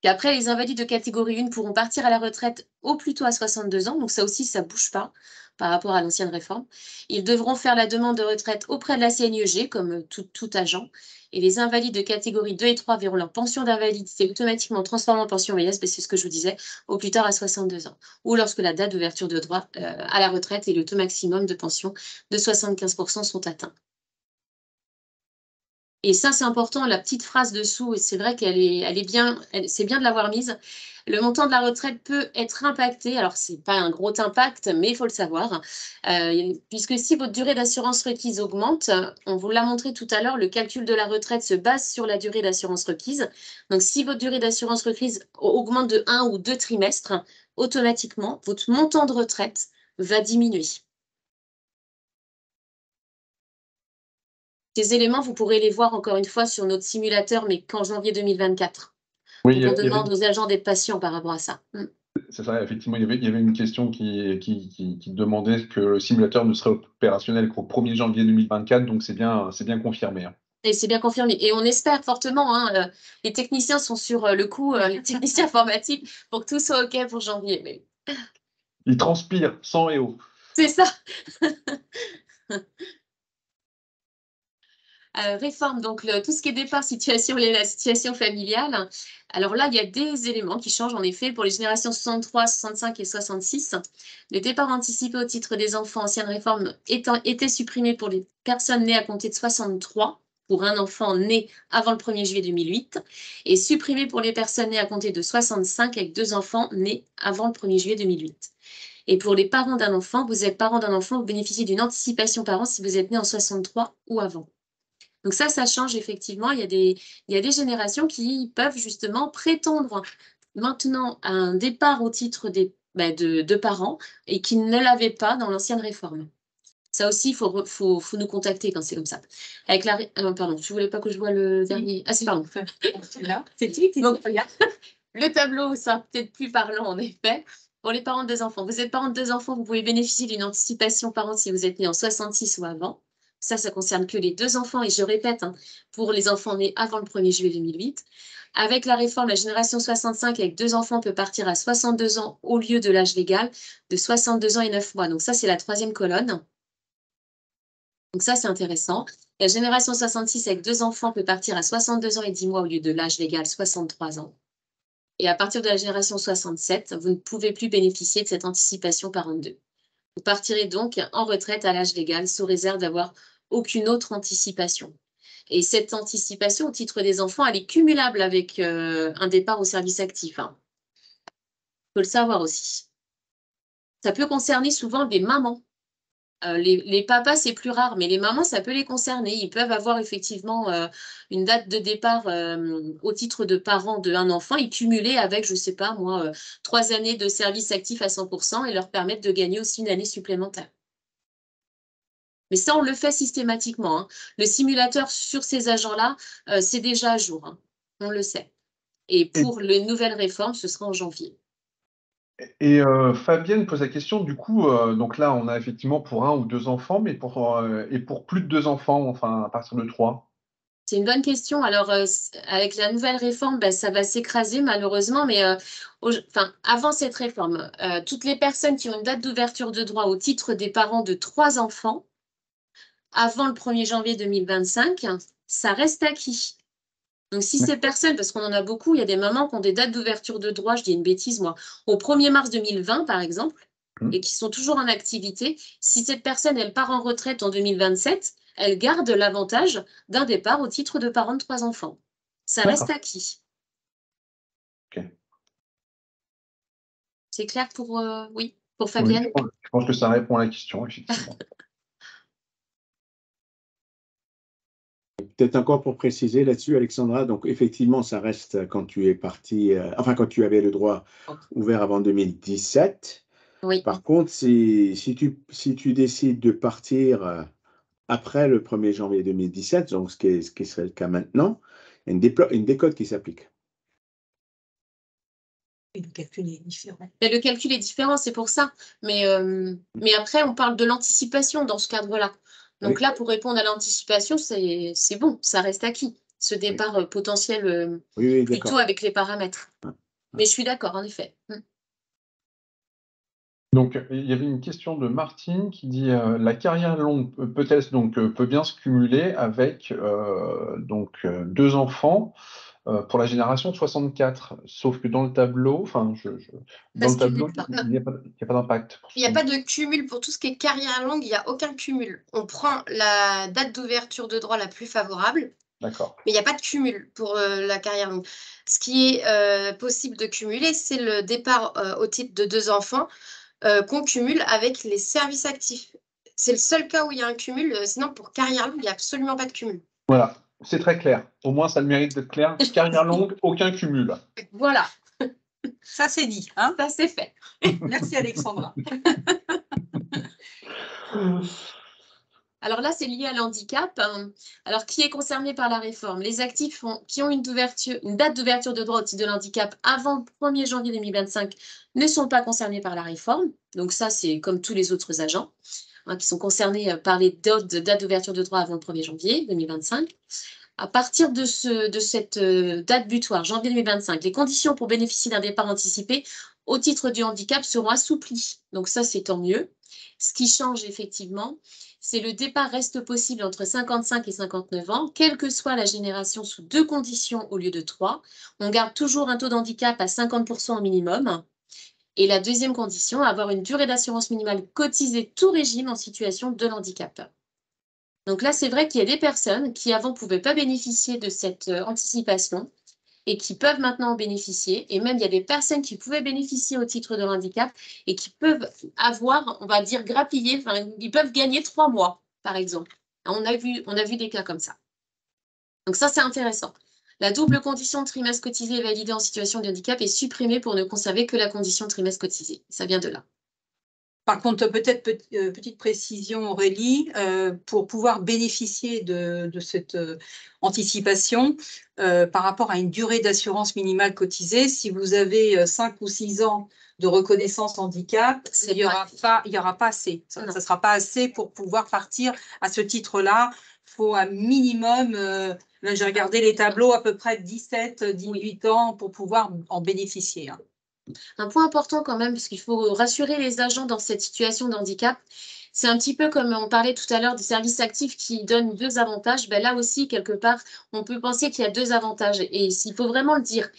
Et après, les invalides de catégorie 1 pourront partir à la retraite au plus tôt à 62 ans. Donc ça aussi, ça ne bouge pas par rapport à l'ancienne réforme. Ils devront faire la demande de retraite auprès de la CNIEG, comme tout agent. Et les invalides de catégorie 2 et 3 verront leur pension d'invalidité automatiquement transformée en pension vieillesse, c'est ce que je vous disais, au plus tard à 62 ans. Ou lorsque la date d'ouverture de droit à la retraite et le taux maximum de pension de 75% sont atteints. Et ça, c'est important, la petite phrase dessous, et c'est vrai qu'elle est bien, c'est bien de l'avoir mise. Le montant de la retraite peut être impacté, alors ce n'est pas un gros impact, mais il faut le savoir, puisque si votre durée d'assurance requise augmente, on vous l'a montré tout à l'heure, le calcul de la retraite se base sur la durée d'assurance requise. Donc, si votre durée d'assurance requise augmente de 1 ou 2 trimestres, automatiquement, votre montant de retraite va diminuer. Ces éléments, vous pourrez les voir encore une fois sur notre simulateur, mais qu'en janvier 2024. Oui, on demande aux agents d'être patients par rapport à ça. C'est ça, effectivement, il y avait une question qui demandait que le simulateur ne serait opérationnel qu'au 1er janvier 2024, donc c'est bien confirmé. Hein. Et c'est bien confirmé. Et on espère fortement, les techniciens sont sur le coup, les techniciens informatiques, pour que tout soit OK pour janvier. Mais... Ils transpirent sang et eau. C'est ça. Réforme, donc tout ce qui est départ, situation, la situation familiale. Alors là, il y a des éléments qui changent en effet pour les générations 63, 65 et 66. Les départs anticipés au titre des enfants, ancienne réforme, étaient supprimés pour les personnes nées à compter de 63, pour un enfant né avant le 1er juillet 2008, et supprimés pour les personnes nées à compter de 65 avec 2 enfants nés avant le 1er juillet 2008. Et pour les parents d'un enfant, vous êtes parent d'un enfant, vous bénéficiez d'une anticipation par an si vous êtes né en 63 ou avant. Donc ça change effectivement. Il y a des générations qui peuvent justement prétendre maintenant à un départ au titre de parents et qui ne l'avaient pas dans l'ancienne réforme. Ça aussi, il faut nous contacter quand c'est comme ça. Avec la... pardon, je ne voulais pas que je vois le dernier. Ah, c'est pardon. C'est là. Donc, regarde. Le tableau sera peut-être plus parlant, en effet. Pour les parents de 2 enfants. Vous êtes parents de 2 enfants, vous pouvez bénéficier d'une anticipation par an si vous êtes né en 66 ou avant. Ça concerne que les 2 enfants. Et je répète, pour les enfants nés avant le 1er juillet 2008. Avec la réforme, la génération 65 avec 2 enfants peut partir à 62 ans au lieu de l'âge légal de 62 ans et 9 mois. Donc ça, c'est la 3e colonne. Donc ça, c'est intéressant. La génération 66 avec 2 enfants peut partir à 62 ans et 10 mois au lieu de l'âge légal 63 ans. Et à partir de la génération 67, vous ne pouvez plus bénéficier de cette anticipation par an 2. Vous partirez donc en retraite à l'âge légal sous réserve d'avoir aucune autre anticipation. Et cette anticipation au titre des enfants, elle est cumulable avec un départ au service actif. Il faut le savoir aussi. Ça peut concerner souvent des mamans. Les papas, c'est plus rare, mais les mamans, ça peut les concerner. Ils peuvent avoir effectivement une date de départ au titre de parents d'un enfant et cumuler avec, je ne sais pas moi, 3 années de service actif à 100% et leur permettre de gagner aussi une année supplémentaire. Mais ça, on le fait systématiquement. Le simulateur sur ces agents-là, c'est déjà à jour. On le sait. Et pour les nouvelles réformes, ce sera en janvier. Et Fabienne pose la question, du coup, donc là, on a effectivement pour 1 ou 2 enfants, mais pour plus de 2 enfants, enfin, à partir de 3. C'est une bonne question. Alors, avec la nouvelle réforme, ça va s'écraser malheureusement, mais avant cette réforme, toutes les personnes qui ont une date d'ouverture de droit au titre des parents de 3 enfants, avant le 1er janvier 2025, ça reste acquis. Donc, si ces personnes, parce qu'on en a beaucoup, il y a des mamans qui ont des dates d'ouverture de droit, je dis une bêtise, moi, au 1er mars 2020, par exemple, et qui sont toujours en activité, si cette personne, elle part en retraite en 2027, elle garde l'avantage d'un départ au titre de parent de 3 enfants. Ça reste acquis. Ok. C'est clair pour, oui, pour Fabienne? Oui, je pense que ça répond à la question, effectivement. Peut-être encore pour préciser là-dessus, Alexandra, donc effectivement, ça reste quand tu es parti, quand tu avais le droit ouvert avant 2017. Oui. Par contre, si tu décides de partir après le 1er janvier 2017, donc ce qui serait le cas maintenant, il y a une décote qui s'applique. Et le calcul est différent. Mais le calcul est différent, c'est pour ça. Mais après, on parle de l'anticipation dans ce cadre-là. Donc là, pour répondre à l'anticipation, c'est bon, ça reste acquis. Ce départ potentiel plutôt avec les paramètres. Mais je suis d'accord, en effet. Donc, il y avait une question de Martine qui dit la carrière longue peut bien se cumuler avec 2 enfants pour la génération 64, sauf que dans le tableau, il n'y a pas d'impact. Il n'y a pas de cumul pour tout ce qui est carrière longue, il n'y a aucun cumul. On prend la date d'ouverture de droit la plus favorable. D'accord. Mais il n'y a pas de cumul pour la carrière longue. Ce qui est possible de cumuler, c'est le départ au titre de 2 enfants qu'on cumule avec les services actifs. C'est le seul cas où il y a un cumul. Sinon, pour carrière longue, il n'y a absolument pas de cumul. Voilà, c'est très clair. Au moins, ça a le mérite d'être clair. Carrière longue, aucun cumul. Voilà. Ça, c'est dit. Hein, ça, c'est fait. Merci, Alexandra. Alors là, c'est lié à l'handicap. Alors, qui est concerné par la réforme? Les actifs qui ont une date d'ouverture de droit au titre de l'handicap avant le 1er janvier 2025 ne sont pas concernés par la réforme. Donc ça, c'est comme tous les autres agents qui sont concernés par les dates d'ouverture de droit avant le 1er janvier 2025. À partir de cette date butoir, janvier 2025, les conditions pour bénéficier d'un départ anticipé au titre du handicap seront assouplies. Donc ça, c'est tant mieux. Ce qui change effectivement, c'est le départ reste possible entre 55 et 59 ans, quelle que soit la génération, sous 2 conditions au lieu de 3. On garde toujours un taux d'handicap à 50% au minimum. Et la deuxième condition, avoir une durée d'assurance minimale cotisée tout régime en situation de handicap. Donc là, c'est vrai qu'il y a des personnes qui avant ne pouvaient pas bénéficier de cette anticipation et qui peuvent maintenant en bénéficier. Et même, il y a des personnes qui pouvaient bénéficier au titre de handicap et qui peuvent avoir, on va dire, grappillé, enfin, ils peuvent gagner 3 mois, par exemple. On a vu des cas comme ça. Donc ça, c'est intéressant. La double condition de trimestre cotisé validée en situation de handicap est supprimée pour ne conserver que la condition de trimestre cotisé. Ça vient de là. Par contre, peut-être petite précision, Aurélie, pour pouvoir bénéficier de cette anticipation par rapport à une durée d'assurance minimale cotisée, si vous avez 5 ou 6 ans de reconnaissance handicap, il n'y aura pas assez. Ça ne sera pas assez pour pouvoir partir à ce titre-là. Il faut un minimum, là j'ai regardé les tableaux, à peu près 17, 18 ans pour pouvoir en bénéficier. Hein. Un point important quand même, parce qu'il faut rassurer les agents dans cette situation de handicap. C'est un petit peu comme on parlait tout à l'heure des services actifs qui donnent 2 avantages. Ben là aussi, quelque part, on peut penser qu'il y a 2 avantages. Et il faut vraiment le dire.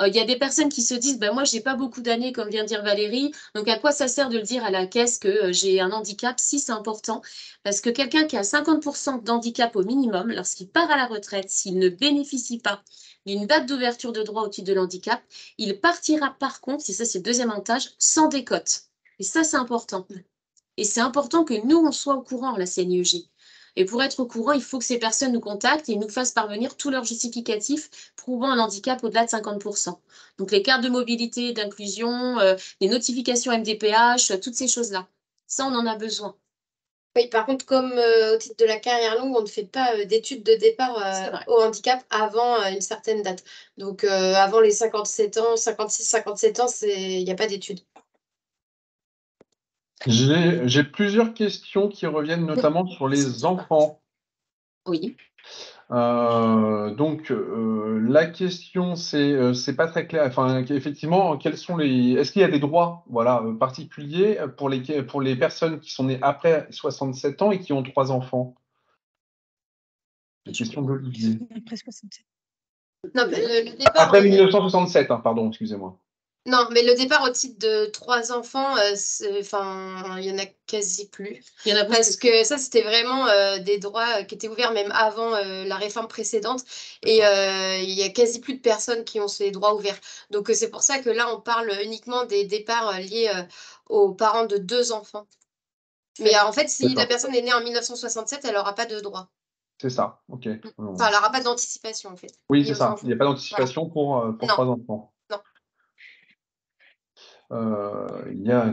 Il y a des personnes qui se disent, ben moi, j'ai pas beaucoup d'années, comme vient de dire Valérie. Donc, à quoi ça sert de le dire à la caisse que j'ai un handicap? Si, c'est important. Parce que quelqu'un qui a 50% d'handicap au minimum, lorsqu'il part à la retraite, s'il ne bénéficie pas d'une date d'ouverture de droit au titre de l'handicap, il partira par contre, et ça c'est le deuxième avantage, sans décote. Et ça c'est important. Et c'est important que nous, on soit au courant, la CNIEG. Et pour être au courant, il faut que ces personnes nous contactent et nous fassent parvenir tous leurs justificatifs prouvant un handicap au-delà de 50%. Donc les cartes de mobilité, d'inclusion, les notifications MDPH, toutes ces choses-là. Ça, on en a besoin. Oui, par contre, comme au titre de la carrière longue, on ne fait pas d'études de départ au handicap avant une certaine date. Donc, avant les 57 ans, 56, 57 ans, il n'y a pas d'études. J'ai plusieurs questions qui reviennent notamment sur les enfants. Oui. Donc, la question, c'est pas très clair. Enfin, effectivement, est-ce qu'il y a des droits, voilà, particuliers pour les personnes qui sont nées après 67 ans et qui ont 3 enfants? La question d'Olivier. Après 67. Non, mais le départ, Après 1967, hein, pardon, excusez-moi. non, mais le départ au titre de 3 enfants, il y en a quasi plus. Il y en a parce que ça, c'était vraiment des droits qui étaient ouverts même avant la réforme précédente. Et il y a quasi plus de personnes qui ont ces droits ouverts. Donc, c'est pour ça que là, on parle uniquement des départs liés aux parents de 2 enfants. Mais en fait, si la personne est née en 1967, elle n'aura pas de droit. C'est ça, ok. Enfin, elle n'aura pas d'anticipation, en fait. Oui, c'est ça. Il n'y a pas d'anticipation pour 3 enfants. Non.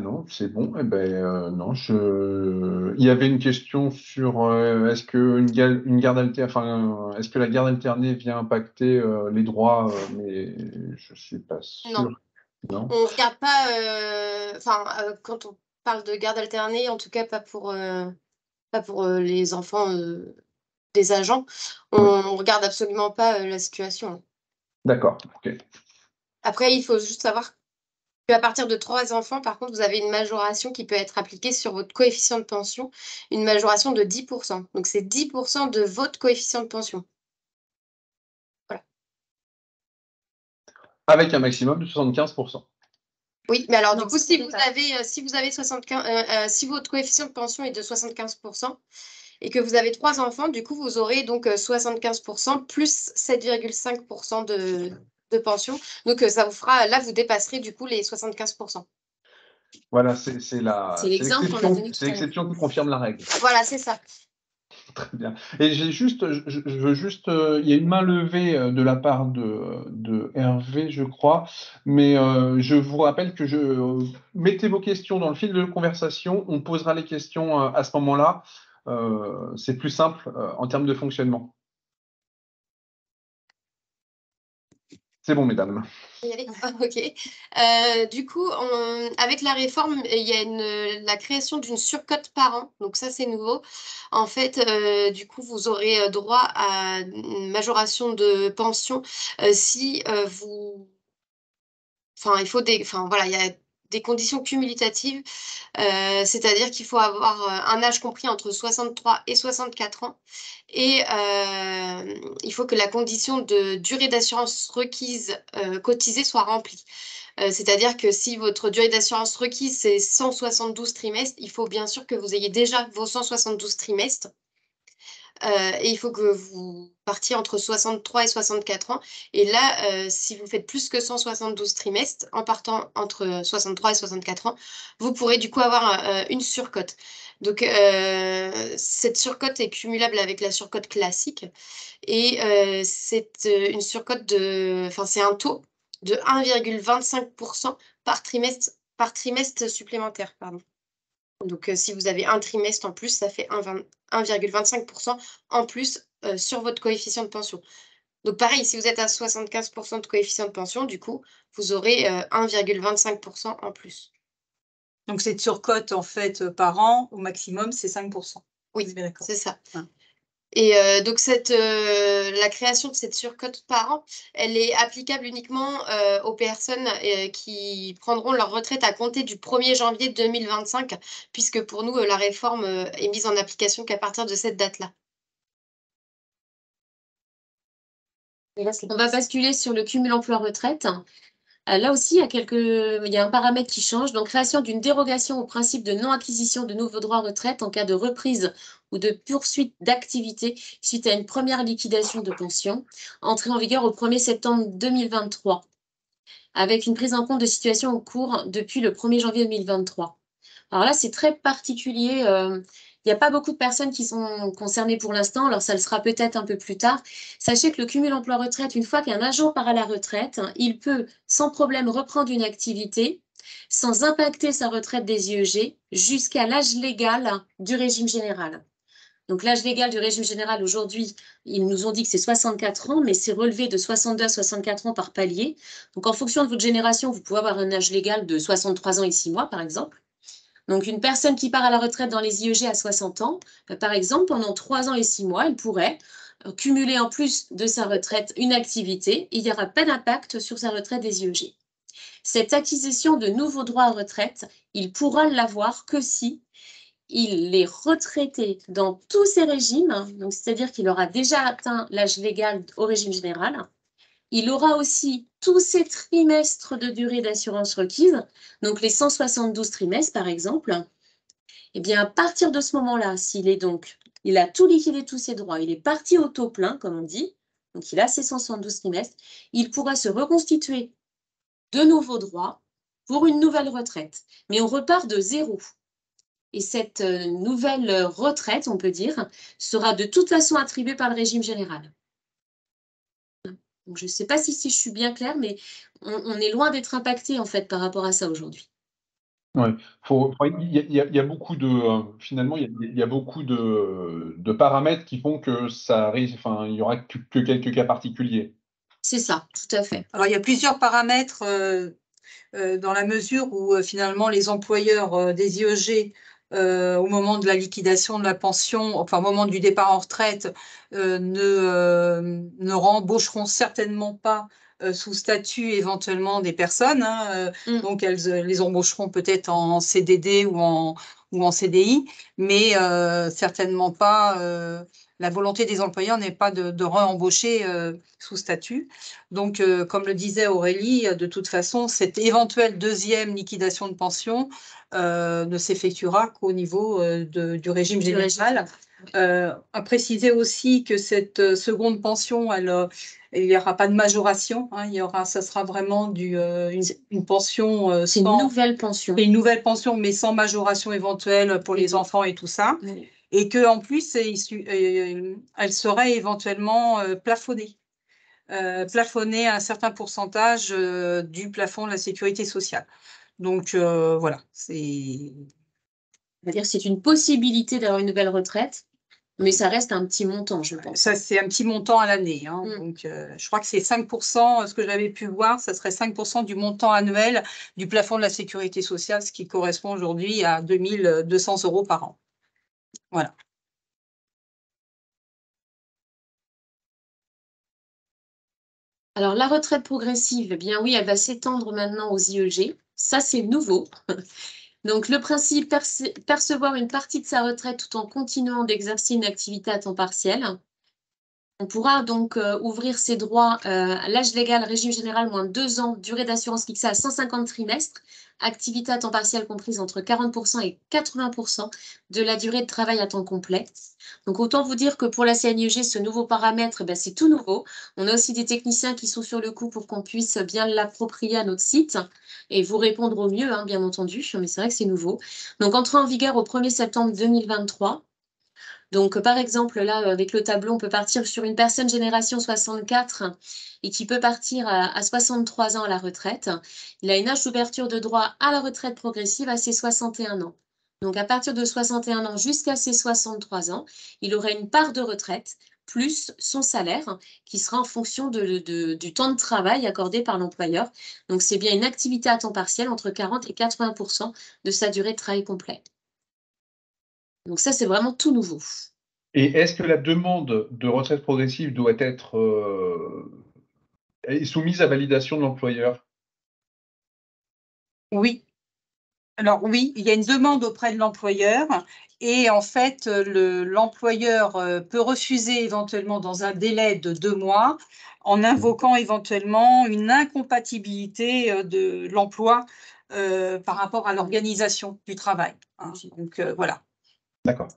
Non, c'est bon. Eh ben, non, il y avait une question sur est-ce que est-ce que la garde alternée vient impacter les droits, mais je suis pas sûr. Non. On regarde pas. Quand on parle de garde alternée, en tout cas pas pour les enfants des agents, on regarde absolument pas la situation. D'accord. Ok. Après, il faut juste savoir qu'à partir de 3 enfants, par contre, vous avez une majoration qui peut être appliquée sur votre coefficient de pension, une majoration de 10%. Donc, c'est 10% de votre coefficient de pension. Voilà. Avec un maximum de 75%. Oui, mais alors du coup, si vous avez 75, si votre coefficient de pension est de 75% et que vous avez 3 enfants, du coup, vous aurez donc 75% plus 7,5% de pension. Donc, ça vous fera, là, vous dépasserez du coup les 75%. Voilà, c'est l'exception qui confirme la règle. Voilà, c'est ça. Très bien. Et je veux juste, il y a une main levée de la part de Hervé, je crois, mais je vous rappelle que mettez vos questions dans le fil de conversation, on posera les questions à ce moment-là. C'est plus simple en termes de fonctionnement. C'est bon, mesdames. Ok. Du coup, avec la réforme, il y a la création d'une surcote par an. Donc ça, c'est nouveau. En fait, du coup, vous aurez droit à une majoration de pension si vous... Enfin, il faut voilà, il y a des conditions cumulatives, c'est-à-dire qu'il faut avoir un âge compris entre 63 et 64 ans. Et il faut que la condition de durée d'assurance requise cotisée soit remplie. C'est-à-dire que si votre durée d'assurance requise, c'est 172 trimestres, il faut bien sûr que vous ayez déjà vos 172 trimestres. Et il faut que vous partiez entre 63 et 64 ans. Et là, si vous faites plus que 172 trimestres, en partant entre 63 et 64 ans, vous pourrez du coup avoir une surcote. Donc, cette surcote est cumulable avec la surcote classique. Et c'est une surcote enfin, c'est un taux de 1,25% par trimestre supplémentaire, pardon. Donc, si vous avez un trimestre en plus, ça fait 1,25% en plus sur votre coefficient de pension. Donc, pareil, si vous êtes à 75% de coefficient de pension, du coup, vous aurez 1,25% en plus. Donc, cette surcote, en fait, par an, au maximum, c'est 5%. Oui, c'est ça. Ouais. Et donc, la création de cette surcote par an, elle est applicable uniquement aux personnes qui prendront leur retraite à compter du 1er janvier 2025, puisque pour nous, la réforme est mise en application qu'à partir de cette date-là. On va basculer sur le cumul emploi-retraite. Là aussi, il y a un paramètre qui change. Donc, création d'une dérogation au principe de non-acquisition de nouveaux droits à retraite en cas de reprise ou de poursuite d'activité suite à une première liquidation de pension, entrée en vigueur au 1er septembre 2023, avec une prise en compte de situation en cours depuis le 1er janvier 2023. Alors là, c'est très particulier. Il n'y a pas beaucoup de personnes qui sont concernées pour l'instant, alors ça le sera peut-être un peu plus tard. Sachez que le cumul emploi-retraite, une fois qu'un agent part à la retraite, il peut sans problème reprendre une activité sans impacter sa retraite des IEG jusqu'à l'âge légal du régime général. Donc l'âge légal du régime général aujourd'hui, ils nous ont dit que c'est 64 ans, mais c'est relevé de 62 à 64 ans par palier. Donc en fonction de votre génération, vous pouvez avoir un âge légal de 63 ans et 6 mois, par exemple. Donc, une personne qui part à la retraite dans les IEG à 60 ans, par exemple, pendant 3 ans et 6 mois, elle pourrait cumuler en plus de sa retraite une activité et il n'y aura pas d'impact sur sa retraite des IEG. Cette acquisition de nouveaux droits à retraite, il pourra l'avoir que si il est retraité dans tous ces régimes, donc c'est-à-dire qu'il aura déjà atteint l'âge légal au régime général. Il aura aussi tous ses trimestres de durée d'assurance requise, donc les 172 trimestres par exemple. Eh bien, à partir de ce moment-là, il a tout liquidé, tous ses droits, il est parti au taux plein, comme on dit, donc il a ses 172 trimestres, il pourra se reconstituer de nouveaux droits pour une nouvelle retraite. Mais on repart de zéro. Et cette nouvelle retraite, on peut dire, sera de toute façon attribuée par le régime général. Donc, je ne sais pas si je suis bien claire, mais on est loin d'être impacté en fait par rapport à ça aujourd'hui. Ouais, il y a beaucoup de finalement il y a beaucoup de paramètres qui font que ça arrive, enfin il y aura que quelques cas particuliers. C'est ça, tout à fait. Alors il y a plusieurs paramètres dans la mesure où finalement les employeurs des IEG au moment de la liquidation de la pension, enfin au moment du départ en retraite, ne rembaucheront certainement pas sous statut éventuellement des personnes. Donc, elles les embaucheront peut-être en CDD ou en CDI, mais certainement pas. La volonté des employeurs n'est pas de re-embaucher sous statut. Donc, comme le disait Aurélie, de toute façon, cette éventuelle deuxième liquidation de pension ne s'effectuera qu'au niveau du régime général. À préciser aussi que cette seconde pension, il n'y aura pas de majoration. Ça sera vraiment une pension. C'est une nouvelle pension. Une nouvelle pension, mais sans majoration éventuelle pour les enfants et tout ça. Oui. Et qu'en plus, elle serait éventuellement plafonnée. Plafonnée à un certain pourcentage du plafond de la sécurité sociale. Donc, voilà. C'est-à-dire que c'est une possibilité d'avoir une nouvelle retraite. Mais ça reste un petit montant, je pense. Ça, c'est un petit montant à l'année. Donc, je crois que c'est 5%, ce que j'avais pu voir, ça serait 5% du montant annuel du plafond de la sécurité sociale, ce qui correspond aujourd'hui à 2 200 € par an. Voilà. Alors, la retraite progressive, eh bien oui, elle va s'étendre maintenant aux IEG. Ça, c'est nouveau. Donc, le principe, percevoir une partie de sa retraite tout en continuant d'exercer une activité à temps partiel. On pourra donc ouvrir ses droits à l'âge légal, régime général, moins de 2 ans, durée d'assurance fixée à 150 trimestres, activité à temps partiel comprise entre 40% et 80% de la durée de travail à temps complet. Donc, autant vous dire que pour la CNIEG, ce nouveau paramètre, c'est tout nouveau. On a aussi des techniciens qui sont sur le coup pour qu'on puisse bien l'approprier à notre site et vous répondre au mieux, hein, bien entendu, mais c'est vrai que c'est nouveau. Donc, entrée en vigueur au 1er septembre 2023. Donc, par exemple, là, avec le tableau, on peut partir sur une personne génération 64 et qui peut partir à 63 ans à la retraite. Il a une âge d'ouverture de droit à la retraite progressive à ses 61 ans. Donc, à partir de 61 ans jusqu'à ses 63 ans, il aurait une part de retraite plus son salaire qui sera en fonction du temps de travail accordé par l'employeur. Donc, c'est bien une activité à temps partiel entre 40 et 80% de sa durée de travail complet. Donc ça, c'est vraiment tout nouveau. Et est-ce que la demande de retraite progressive doit être soumise à validation de l'employeur? Oui. Alors oui, il y a une demande auprès de l'employeur et en fait, l'employeur peut refuser éventuellement dans un délai de 2 mois en invoquant éventuellement une incompatibilité de l'emploi par rapport à l'organisation du travail. Hein. Donc voilà. D'accord.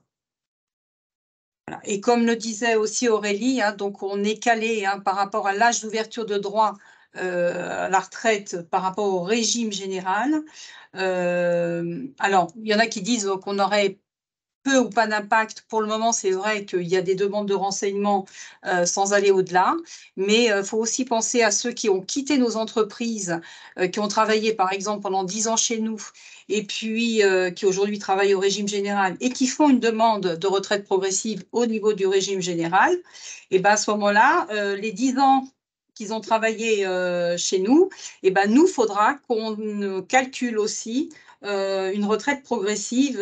Voilà. Et comme le disait aussi Aurélie, hein, donc on est calé hein, par rapport à l'âge d'ouverture de droit à la retraite par rapport au régime général. Alors, il y en a qui disent qu'on aurait peu ou pas d'impact. Pour le moment, c'est vrai qu'il y a des demandes de renseignements sans aller au-delà, mais il faut aussi penser à ceux qui ont quitté nos entreprises, qui ont travaillé par exemple pendant 10 ans chez nous, et puis qui aujourd'hui travaillent au régime général et qui font une demande de retraite progressive au niveau du régime général. Et bien à ce moment-là, les 10 ans qu'ils ont travaillé chez nous, et ben nous, il faudra qu'on calcule aussi une retraite progressive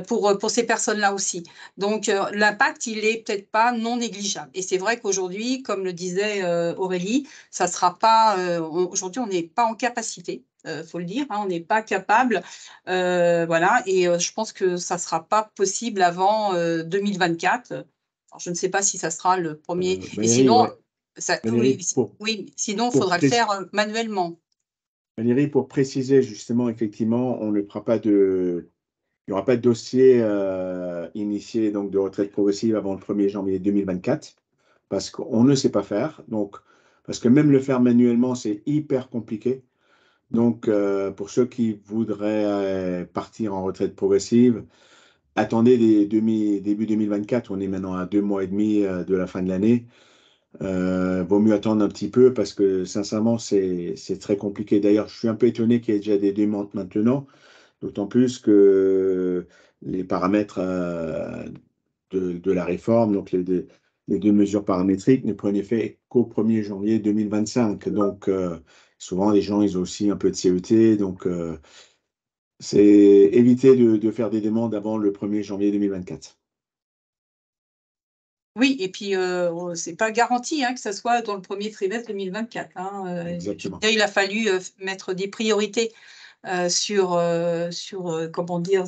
pour ces personnes-là aussi. Donc, l'impact, il est peut-être pas non négligeable. Et c'est vrai qu'aujourd'hui, comme le disait Aurélie, ça sera pas. Aujourd'hui, on n'est pas en capacité. Faut le dire, hein, on n'est pas capable, voilà, et je pense que ça sera pas possible avant 2024. Alors, je ne sais pas si ça sera le premier. Valérie, et sinon, ouais. Valérie, oui, sinon, il faudra le faire manuellement. Valérie, pour préciser justement, effectivement, on ne fera pas de, il n'y aura pas de dossier initié donc de retraite progressive avant le 1er janvier 2024 parce qu'on ne sait pas faire. Donc, parce que même le faire manuellement, c'est hyper compliqué. Donc, pour ceux qui voudraient partir en retraite progressive, attendez début 2024. On est maintenant à 2 mois et demi de la fin de l'année. Vaut mieux attendre un petit peu parce que sincèrement, c'est très compliqué. D'ailleurs, je suis un peu étonné qu'il y ait déjà des demandes maintenant, d'autant plus que les paramètres de la réforme, donc les 2 mesures paramétriques, ne prennent effet qu'au 1er janvier 2025. Donc, souvent, les gens, ils ont aussi un peu de CET. Donc, c'est éviter de faire des demandes avant le 1er janvier 2024. Oui, et puis c'est pas garanti hein, que ça soit dans le premier trimestre 2024. Hein. Exactement. Il a fallu mettre des priorités sur comment dire,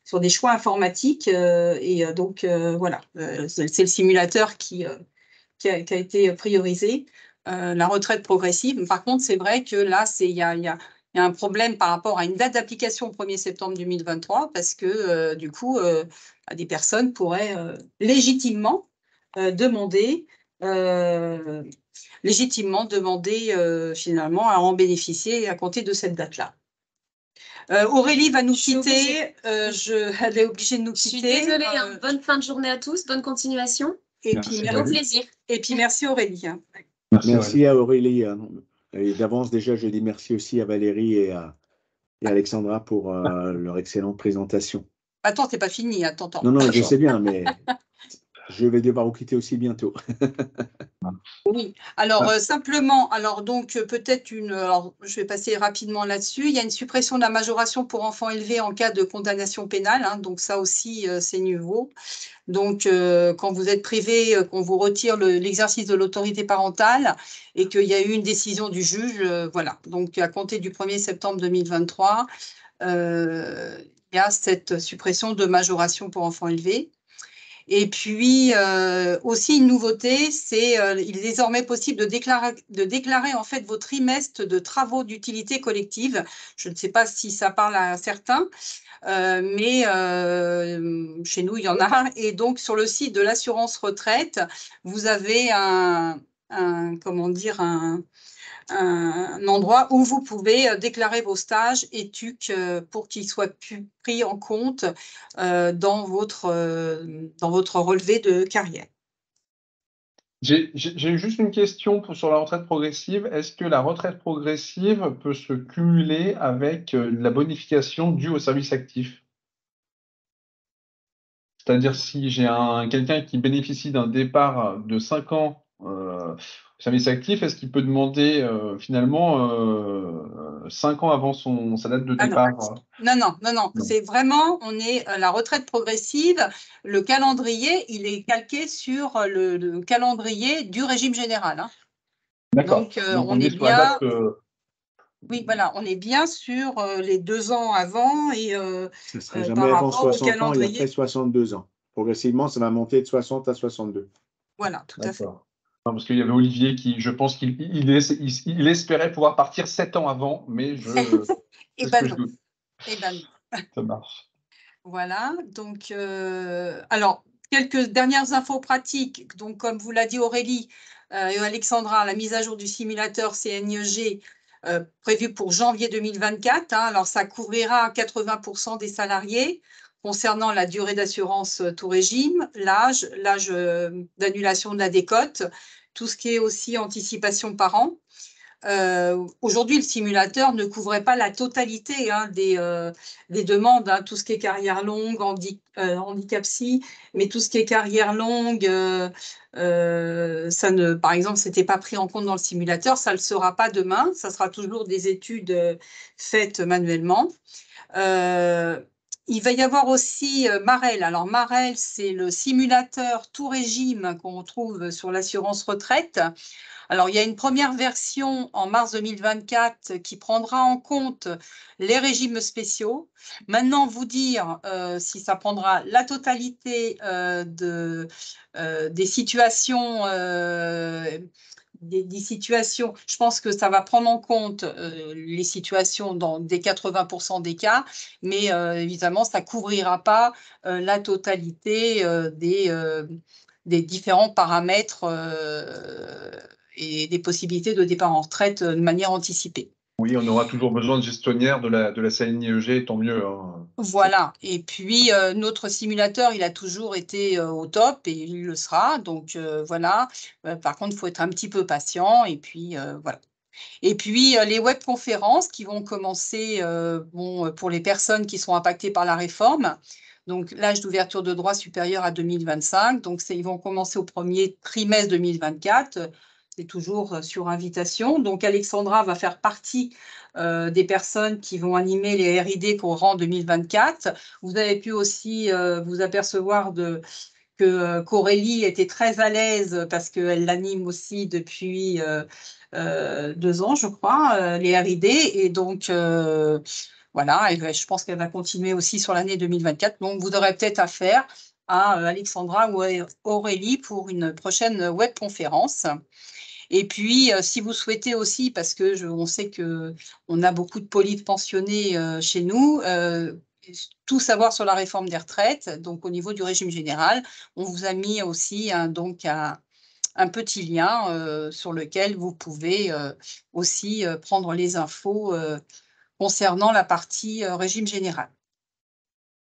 sur des choix informatiques et donc voilà, c'est le simulateur qui a été priorisé. La retraite progressive. Par contre, c'est vrai que là, il y a un problème par rapport à une date d'application au 1er septembre 2023 parce que du coup, des personnes pourraient légitimement demander finalement à en bénéficier à compter de cette date-là. Aurélie va nous quitter. Elle est obligée de nous quitter. Je suis désolée. Bonne fin de journée à tous. Bonne continuation. Et puis, au plaisir. Et puis, merci Aurélie. Merci à Aurélie. Et d'avance, déjà, je dis merci aussi à Valérie et à Alexandra pour leur excellente présentation. Attends, c'est pas fini, attends. Non, je sais bien, mais Je vais devoir vous quitter aussi bientôt. Oui, alors simplement, alors donc peut-être alors je vais passer rapidement là-dessus. Il y a une suppression de la majoration pour enfants élevés en cas de condamnation pénale, hein, donc ça aussi c'est nouveau. Donc quand vous êtes privé, qu'on vous retire l'exercice de l'autorité parentale et qu'il y a eu une décision du juge, voilà. Donc à compter du 1er septembre 2023, il y a cette suppression de majoration pour enfants élevés. Et puis, aussi une nouveauté, c'est il est désormais possible de déclarer en fait vos trimestres de travaux d'utilité collective. Je ne sais pas si ça parle à certains, mais chez nous, il y en a. Et donc, sur le site de l'assurance retraite, vous avez comment dire, un endroit où vous pouvez déclarer vos stages et TUC pour qu'ils soient pris en compte dans votre relevé de carrière. J'ai juste une question sur la retraite progressive. Est-ce que la retraite progressive peut se cumuler avec la bonification due au service actif? C'est-à-dire si j'ai quelqu'un qui bénéficie d'un départ de 5 ans service actif, est-ce qu'il peut demander finalement 5 ans avant sa date de départ? Non. C'est vraiment, on est la retraite progressive, le calendrier, il est calqué sur le calendrier du régime général. Hein. D'accord. Donc, on est bien. Oui, voilà, on est bien sur les 2 ans avant et ce ne sera jamais avant 60 ans et après 62 ans. Progressivement, ça va monter de 60 à 62. Voilà, tout à fait. Non, parce qu'il y avait Olivier qui, je pense qu'il espérait pouvoir partir 7 ans avant, mais Eh ben non. Eh ben non. Ça marche. Voilà, donc, alors, quelques dernières infos pratiques. Donc, comme vous l'a dit Aurélie et Alexandra, la mise à jour du simulateur CNIEG prévue pour janvier 2024. Hein, alors, ça couvrira 80% des salariés concernant la durée d'assurance tout régime, l'âge d'annulation de la décote, tout ce qui est aussi anticipation par an. Aujourd'hui, le simulateur ne couvrait pas la totalité hein, des demandes, hein, tout ce qui est carrière longue, handicap psy, mais tout ce qui est carrière longue, par exemple, ce n'était pas pris en compte dans le simulateur, ça ne le sera pas demain, ça sera toujours des études faites manuellement. Il va y avoir aussi Marel. Alors, Marel, c'est le simulateur tout régime qu'on trouve sur l'assurance retraite. Alors, il y a une première version en mars 2024 qui prendra en compte les régimes spéciaux. Maintenant, vous dire si ça prendra la totalité des situations, des situations, je pense que ça va prendre en compte les situations dans des 80% des cas, mais évidemment, ça ne couvrira pas la totalité des différents paramètres et des possibilités de départ en retraite de manière anticipée. Oui, on aura toujours besoin de gestionnaires de la CNIEG, tant mieux. Hein. Voilà, et puis notre simulateur, il a toujours été au top et il le sera, donc voilà. Par contre, il faut être un petit peu patient et puis voilà. Et puis, les webconférences qui vont commencer pour les personnes qui sont impactées par la réforme. Donc, l'âge d'ouverture de droit supérieur à 2025. Donc, ils vont commencer au premier trimestre 2024. C'est toujours sur invitation. Donc, Alexandra va faire partie des personnes qui vont animer les RID qu'on rend en 2024. Vous avez pu aussi vous apercevoir qu'Aurélie était très à l'aise parce qu'elle l'anime aussi depuis 2 ans, je crois, les RID. Et donc, voilà, je pense qu'elle va continuer aussi sur l'année 2024. Donc, vous aurez peut-être affaire à Alexandra ou Aurélie pour une prochaine webconférence. Et puis, si vous souhaitez aussi, parce que on sait qu'on a beaucoup de polypensionnés chez nous, tout savoir sur la réforme des retraites, donc au niveau du régime général, on vous a mis aussi un petit lien sur lequel vous pouvez aussi prendre les infos concernant la partie régime général.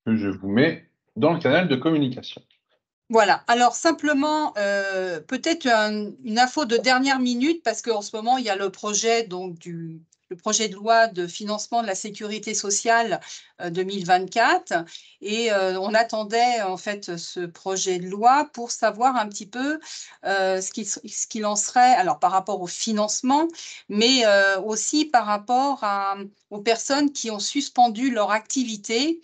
Que je vous mets dans le canal de communication. Voilà, alors simplement, peut-être une info de dernière minute, parce qu'en ce moment, il y a le projet donc, le projet de loi de financement de la sécurité sociale 2024 et on attendait en fait ce projet de loi pour savoir un petit peu ce qu'il en serait, alors par rapport au financement, mais aussi par rapport aux personnes qui ont suspendu leur activité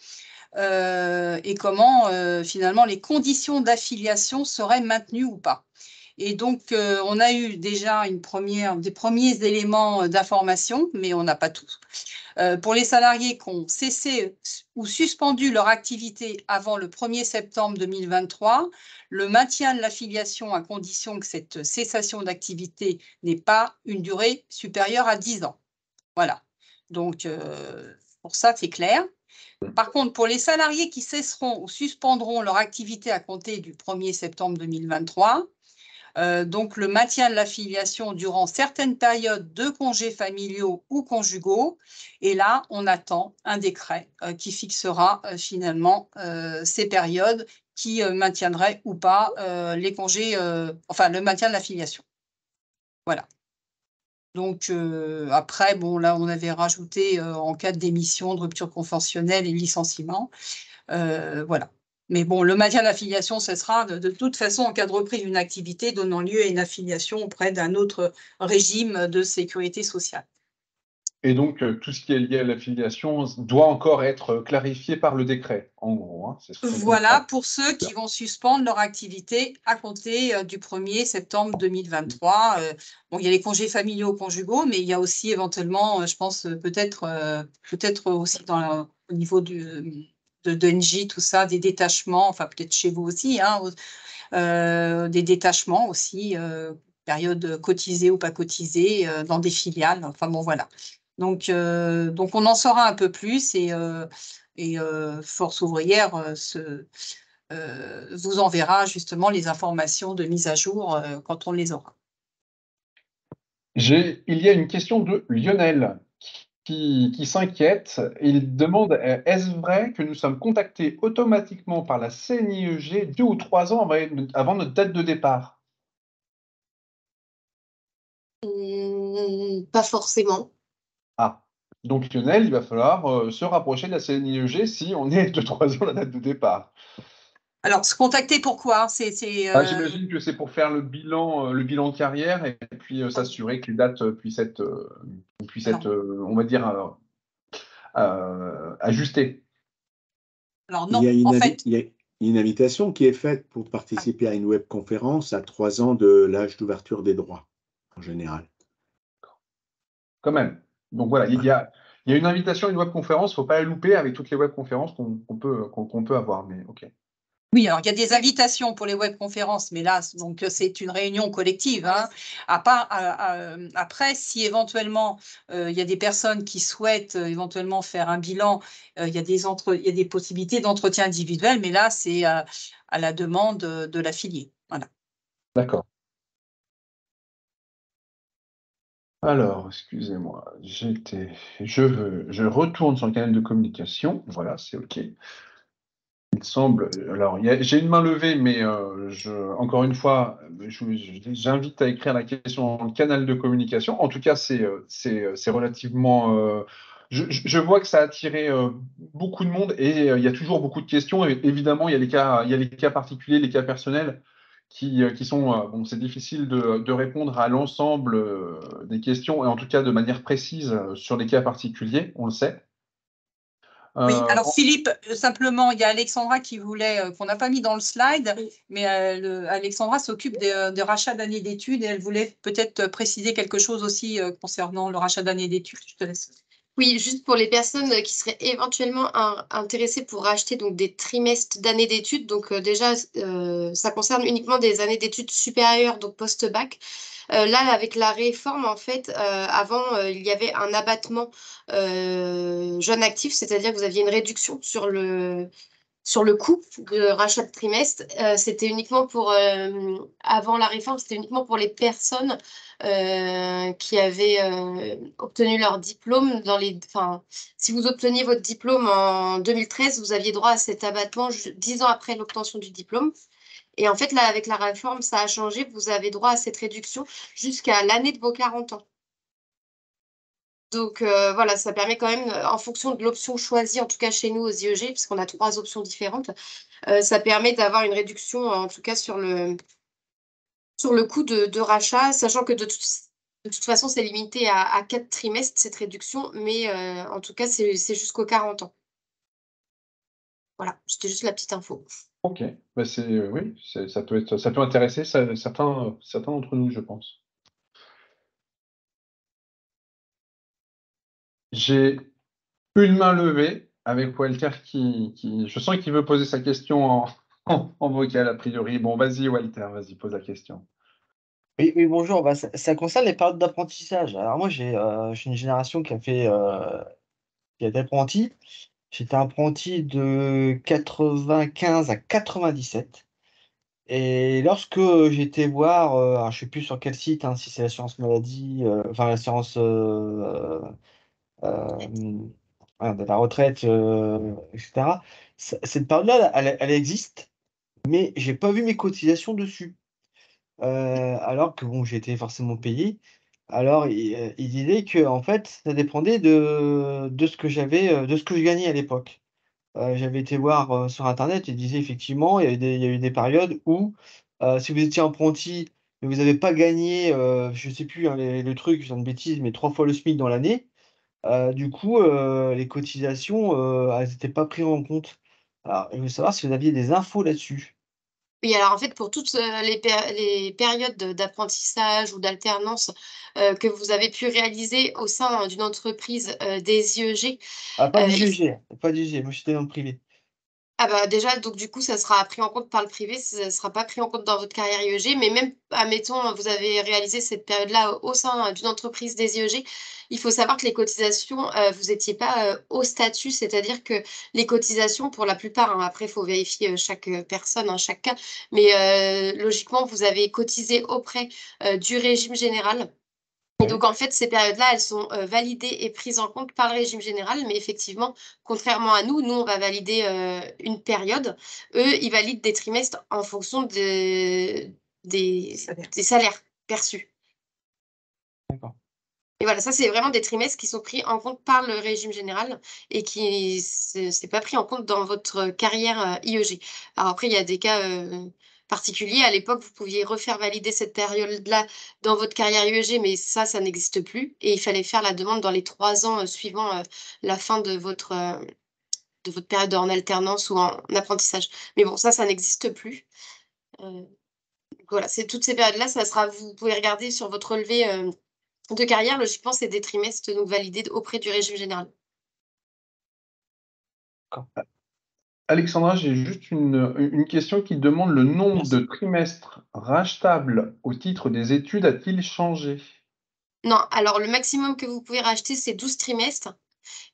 et comment finalement les conditions d'affiliation seraient maintenues ou pas. Et donc, on a eu déjà des premiers éléments d'information, mais on n'a pas tout. Pour les salariés qui ont cessé ou suspendu leur activité avant le 1er septembre 2023, le maintien de l'affiliation à condition que cette cessation d'activité n'ait pas une durée supérieure à 10 ans. Voilà. Donc, pour ça, c'est clair. Par contre, pour les salariés qui cesseront ou suspendront leur activité à compter du 1er septembre 2023, donc le maintien de l'affiliation durant certaines périodes de congés familiaux ou conjugaux. Et là, on attend un décret qui fixera finalement ces périodes qui maintiendraient ou pas les congés, enfin le maintien de l'affiliation. Voilà. Donc après, bon là, on avait rajouté en cas de démission, de rupture conventionnelle et licenciement. Voilà. Mais bon, le maintien d'affiliation, ce sera de toute façon en cas de reprise d'une activité donnant lieu à une affiliation auprès d'un autre régime de sécurité sociale. Et donc, tout ce qui est lié à l'affiliation doit encore être clarifié par le décret, en gros. Hein, voilà, pour ceux qui vont suspendre leur activité à compter du 1er septembre 2023. Bon, il y a les congés familiaux conjugaux, mais il y a aussi éventuellement, je pense, peut-être aussi au niveau de NJ, tout ça, des détachements, enfin peut-être chez vous aussi, hein, des détachements aussi, période cotisée ou pas cotisée, dans des filiales, enfin bon voilà. Donc on en saura un peu plus et Force ouvrière vous enverra justement les informations de mise à jour quand on les aura. Il y a une question de Lionel qui s'inquiète. Il demande, est-ce vrai que nous sommes contactés automatiquement par la CNIEG 2 ou 3 ans avant notre date de départ? Pas forcément. Ah, donc Lionel, il va falloir se rapprocher de la CNIEG si on est de 3 ans la date de départ. Alors, se contacter pourquoi? J'imagine que c'est pour faire le bilan de carrière et puis s'assurer que les dates puissent être, on va dire, ajustées. Alors non, il y a une invitation qui est faite pour participer à une webconférence à 3 ans de l'âge d'ouverture des droits, en général. Quand même. Donc voilà, il y a une invitation à une webconférence, il ne faut pas la louper avec toutes les webconférences qu'on peut avoir, mais ok. Oui, alors il y a des invitations pour les webconférences, mais là, donc c'est une réunion collective. Hein. Après, si éventuellement il y a des personnes qui souhaitent éventuellement faire un bilan, il y a des possibilités d'entretien individuel, mais là, c'est à la demande de l'affilié. Voilà. D'accord. Alors, excusez-moi, je retourne sur le canal de communication. Voilà, c'est OK. Il semble. Alors, j'ai une main levée, mais encore une fois, j'invite à écrire la question dans le canal de communication. En tout cas, c'est relativement. Je vois que ça a attiré beaucoup de monde et il y a toujours beaucoup de questions. Et, évidemment, il y a les cas particuliers, les cas personnels qui sont. Bon, c'est difficile de répondre à l'ensemble des questions et en tout cas de manière précise sur les cas particuliers, on le sait. Oui, alors Philippe, simplement, il y a Alexandra qui voulait, qu'on n'a pas mis dans le slide, mais Alexandra s'occupe des rachats d'années d'études et elle voulait peut-être préciser quelque chose aussi concernant le rachat d'années d'études. Je te laisse. Oui, juste pour les personnes qui seraient éventuellement intéressées pour racheter donc, des trimestres d'années d'études. Donc déjà, ça concerne uniquement des années d'études supérieures, donc post-bac. Là, avec la réforme, en fait, avant, il y avait un abattement jeune actif, c'est-à-dire que vous aviez une réduction sur le coût de rachat de trimestre. C'était uniquement avant la réforme, c'était uniquement pour les personnes qui avaient obtenu leur diplôme si vous obteniez votre diplôme en 2013, vous aviez droit à cet abattement 10 ans après l'obtention du diplôme. Et en fait, là, avec la réforme, ça a changé. Vous avez droit à cette réduction jusqu'à l'année de vos 40 ans. Donc voilà, ça permet quand même, en fonction de l'option choisie, en tout cas chez nous aux IEG, puisqu'on a 3 options différentes, ça permet d'avoir une réduction, en tout cas sur le coût de rachat, sachant que de toute façon, c'est limité à 4 trimestres, cette réduction, mais en tout cas, c'est jusqu'aux 40 ans. Voilà, c'était juste la petite info. Ok, bah oui, ça peut intéresser certains d'entre nous, je pense. J'ai une main levée avec Walter qui je sens qu'il veut poser sa question en vocal a priori. Bon, vas-y Walter, vas-y, pose la question. Oui, oui, bonjour. Bah, ça concerne les périodes d'apprentissage. Alors moi, j'ai une génération qui a été apprenti. J'étais apprenti de 95 à 97. Et lorsque j'étais voir, alors je ne sais plus sur quel site, hein, si c'est l'assurance maladie, enfin l'assurance de la retraite, etc. Cette période-là, elle existe, mais j'ai pas vu mes cotisations dessus. Alors que bon, j'ai été forcément payé. Alors, il disait que en fait, ça dépendait de ce que de ce que je gagnais à l'époque. J'avais été voir sur internet, il disait effectivement, il y a eu des périodes où, si vous étiez apprenti, mais vous n'avez pas gagné, je sais plus, hein, le truc, je dis une bêtise, mais 3 fois le SMIC dans l'année, du coup, les cotisations, elles n'étaient pas prises en compte. Alors, je voulais savoir si vous aviez des infos là-dessus. Oui, alors en fait, pour toutes les périodes d'apprentissage ou d'alternance que vous avez pu réaliser au sein d'une entreprise des IEG, Ah, pas il d'IEG, pas d'IEG, moi j'étais dans le privé. Ah bah déjà, donc du coup, ça sera pris en compte par le privé, ça ne sera pas pris en compte dans votre carrière IEG, mais même, admettons, vous avez réalisé cette période-là au sein d'une entreprise des IEG, il faut savoir que les cotisations, vous n'étiez pas au statut, c'est-à-dire que les cotisations, pour la plupart, hein, après, il faut vérifier chaque personne, hein, chaque cas, mais logiquement, vous avez cotisé auprès du régime général. Et donc, en fait, ces périodes-là, elles sont validées et prises en compte par le régime général. Mais effectivement, contrairement à nous, on va valider une période. Eux, ils valident des trimestres en fonction des salaires perçus. D'accord. Et voilà, ça, c'est vraiment des trimestres qui sont pris en compte par le régime général et qui c'est pas pris en compte dans votre carrière IEG. Alors après, il y a des cas particuliers. À l'époque, vous pouviez refaire valider cette période-là dans votre carrière IEG, mais ça n'existe plus. Et il fallait faire la demande dans les 3 ans suivant la fin de votre période en alternance ou en apprentissage. Mais bon, ça n'existe plus. Euh, voilà, c'est toutes ces périodes-là, vous pouvez regarder sur votre relevé de carrière, logiquement, c'est des trimestres donc validés auprès du régime général. Alexandra, j'ai juste une question qui demande le nombre de trimestres rachetables au titre des études a-t-il changé? Non, alors le maximum que vous pouvez racheter, c'est 12 trimestres.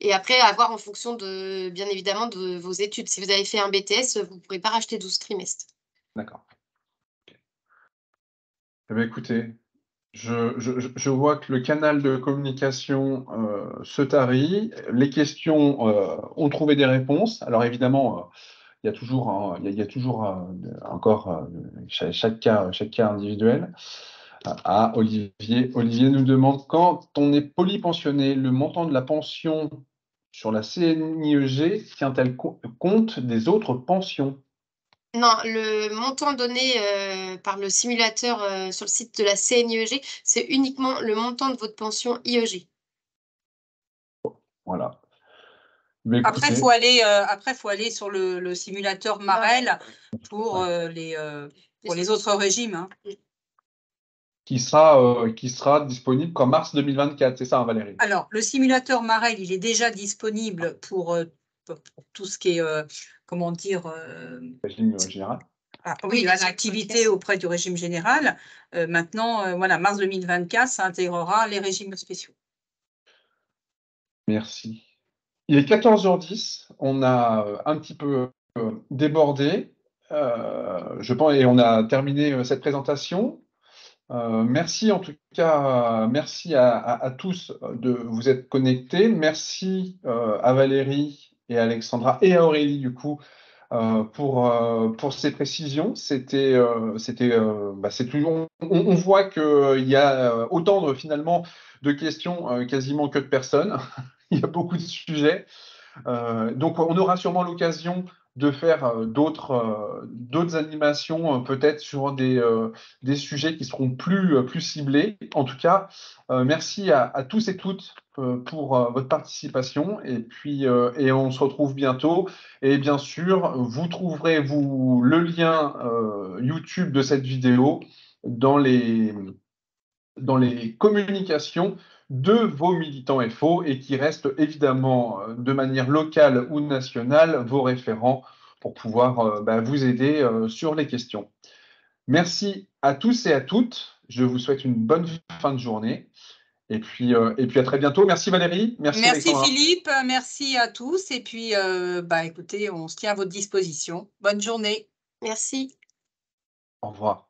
Et après, à voir en fonction bien évidemment, de vos études. Si vous avez fait un BTS, vous ne pourrez pas racheter 12 trimestres. D'accord. Eh bien, écoutez, je vois que le canal de communication se tarit. Les questions ont trouvé des réponses. Alors évidemment, il y a toujours, il y a toujours encore chaque cas individuel. Ah, Olivier. Olivier nous demande quand on est polypensionné, le montant de la pension sur la CNIEG tient-elle compte des autres pensions? Non, le montant donné par le simulateur sur le site de la CNIEG, c'est uniquement le montant de votre pension IEG. Voilà. Après, il faut aller sur le simulateur Marel pour les autres régimes. Hein. Qui sera disponible qu'en mars 2024, c'est ça, hein, Valérie? Alors, le simulateur Marel, il est déjà disponible pour tout ce qui est, comment dire… Régime général. Oui, l'activité auprès du régime général. Maintenant, voilà, mars 2024, ça intégrera les régimes spéciaux. Merci. Il est 14h10, on a un petit peu débordé, je pense, et on a terminé cette présentation. Merci en tout cas, merci à tous de vous être connectés. Merci à Valérie et à Alexandra et à Aurélie du coup pour ces précisions. On voit qu'il y a autant finalement de questions quasiment que de personnes. Il y a beaucoup de sujets. Donc, on aura sûrement l'occasion de faire d'autres animations, peut-être sur des sujets qui seront plus ciblés. En tout cas, merci à tous et toutes pour votre participation. Et puis, et on se retrouve bientôt. Et bien sûr, vous trouverez le lien YouTube de cette vidéo dans les communications de vos militants FO et qui restent évidemment de manière locale ou nationale vos référents pour pouvoir vous aider sur les questions. Merci à tous et à toutes. Je vous souhaite une bonne fin de journée. Et puis à très bientôt. Merci Valérie. Merci Alexandra. Philippe. Merci à tous. Et puis, écoutez, on se tient à votre disposition. Bonne journée. Merci. Au revoir.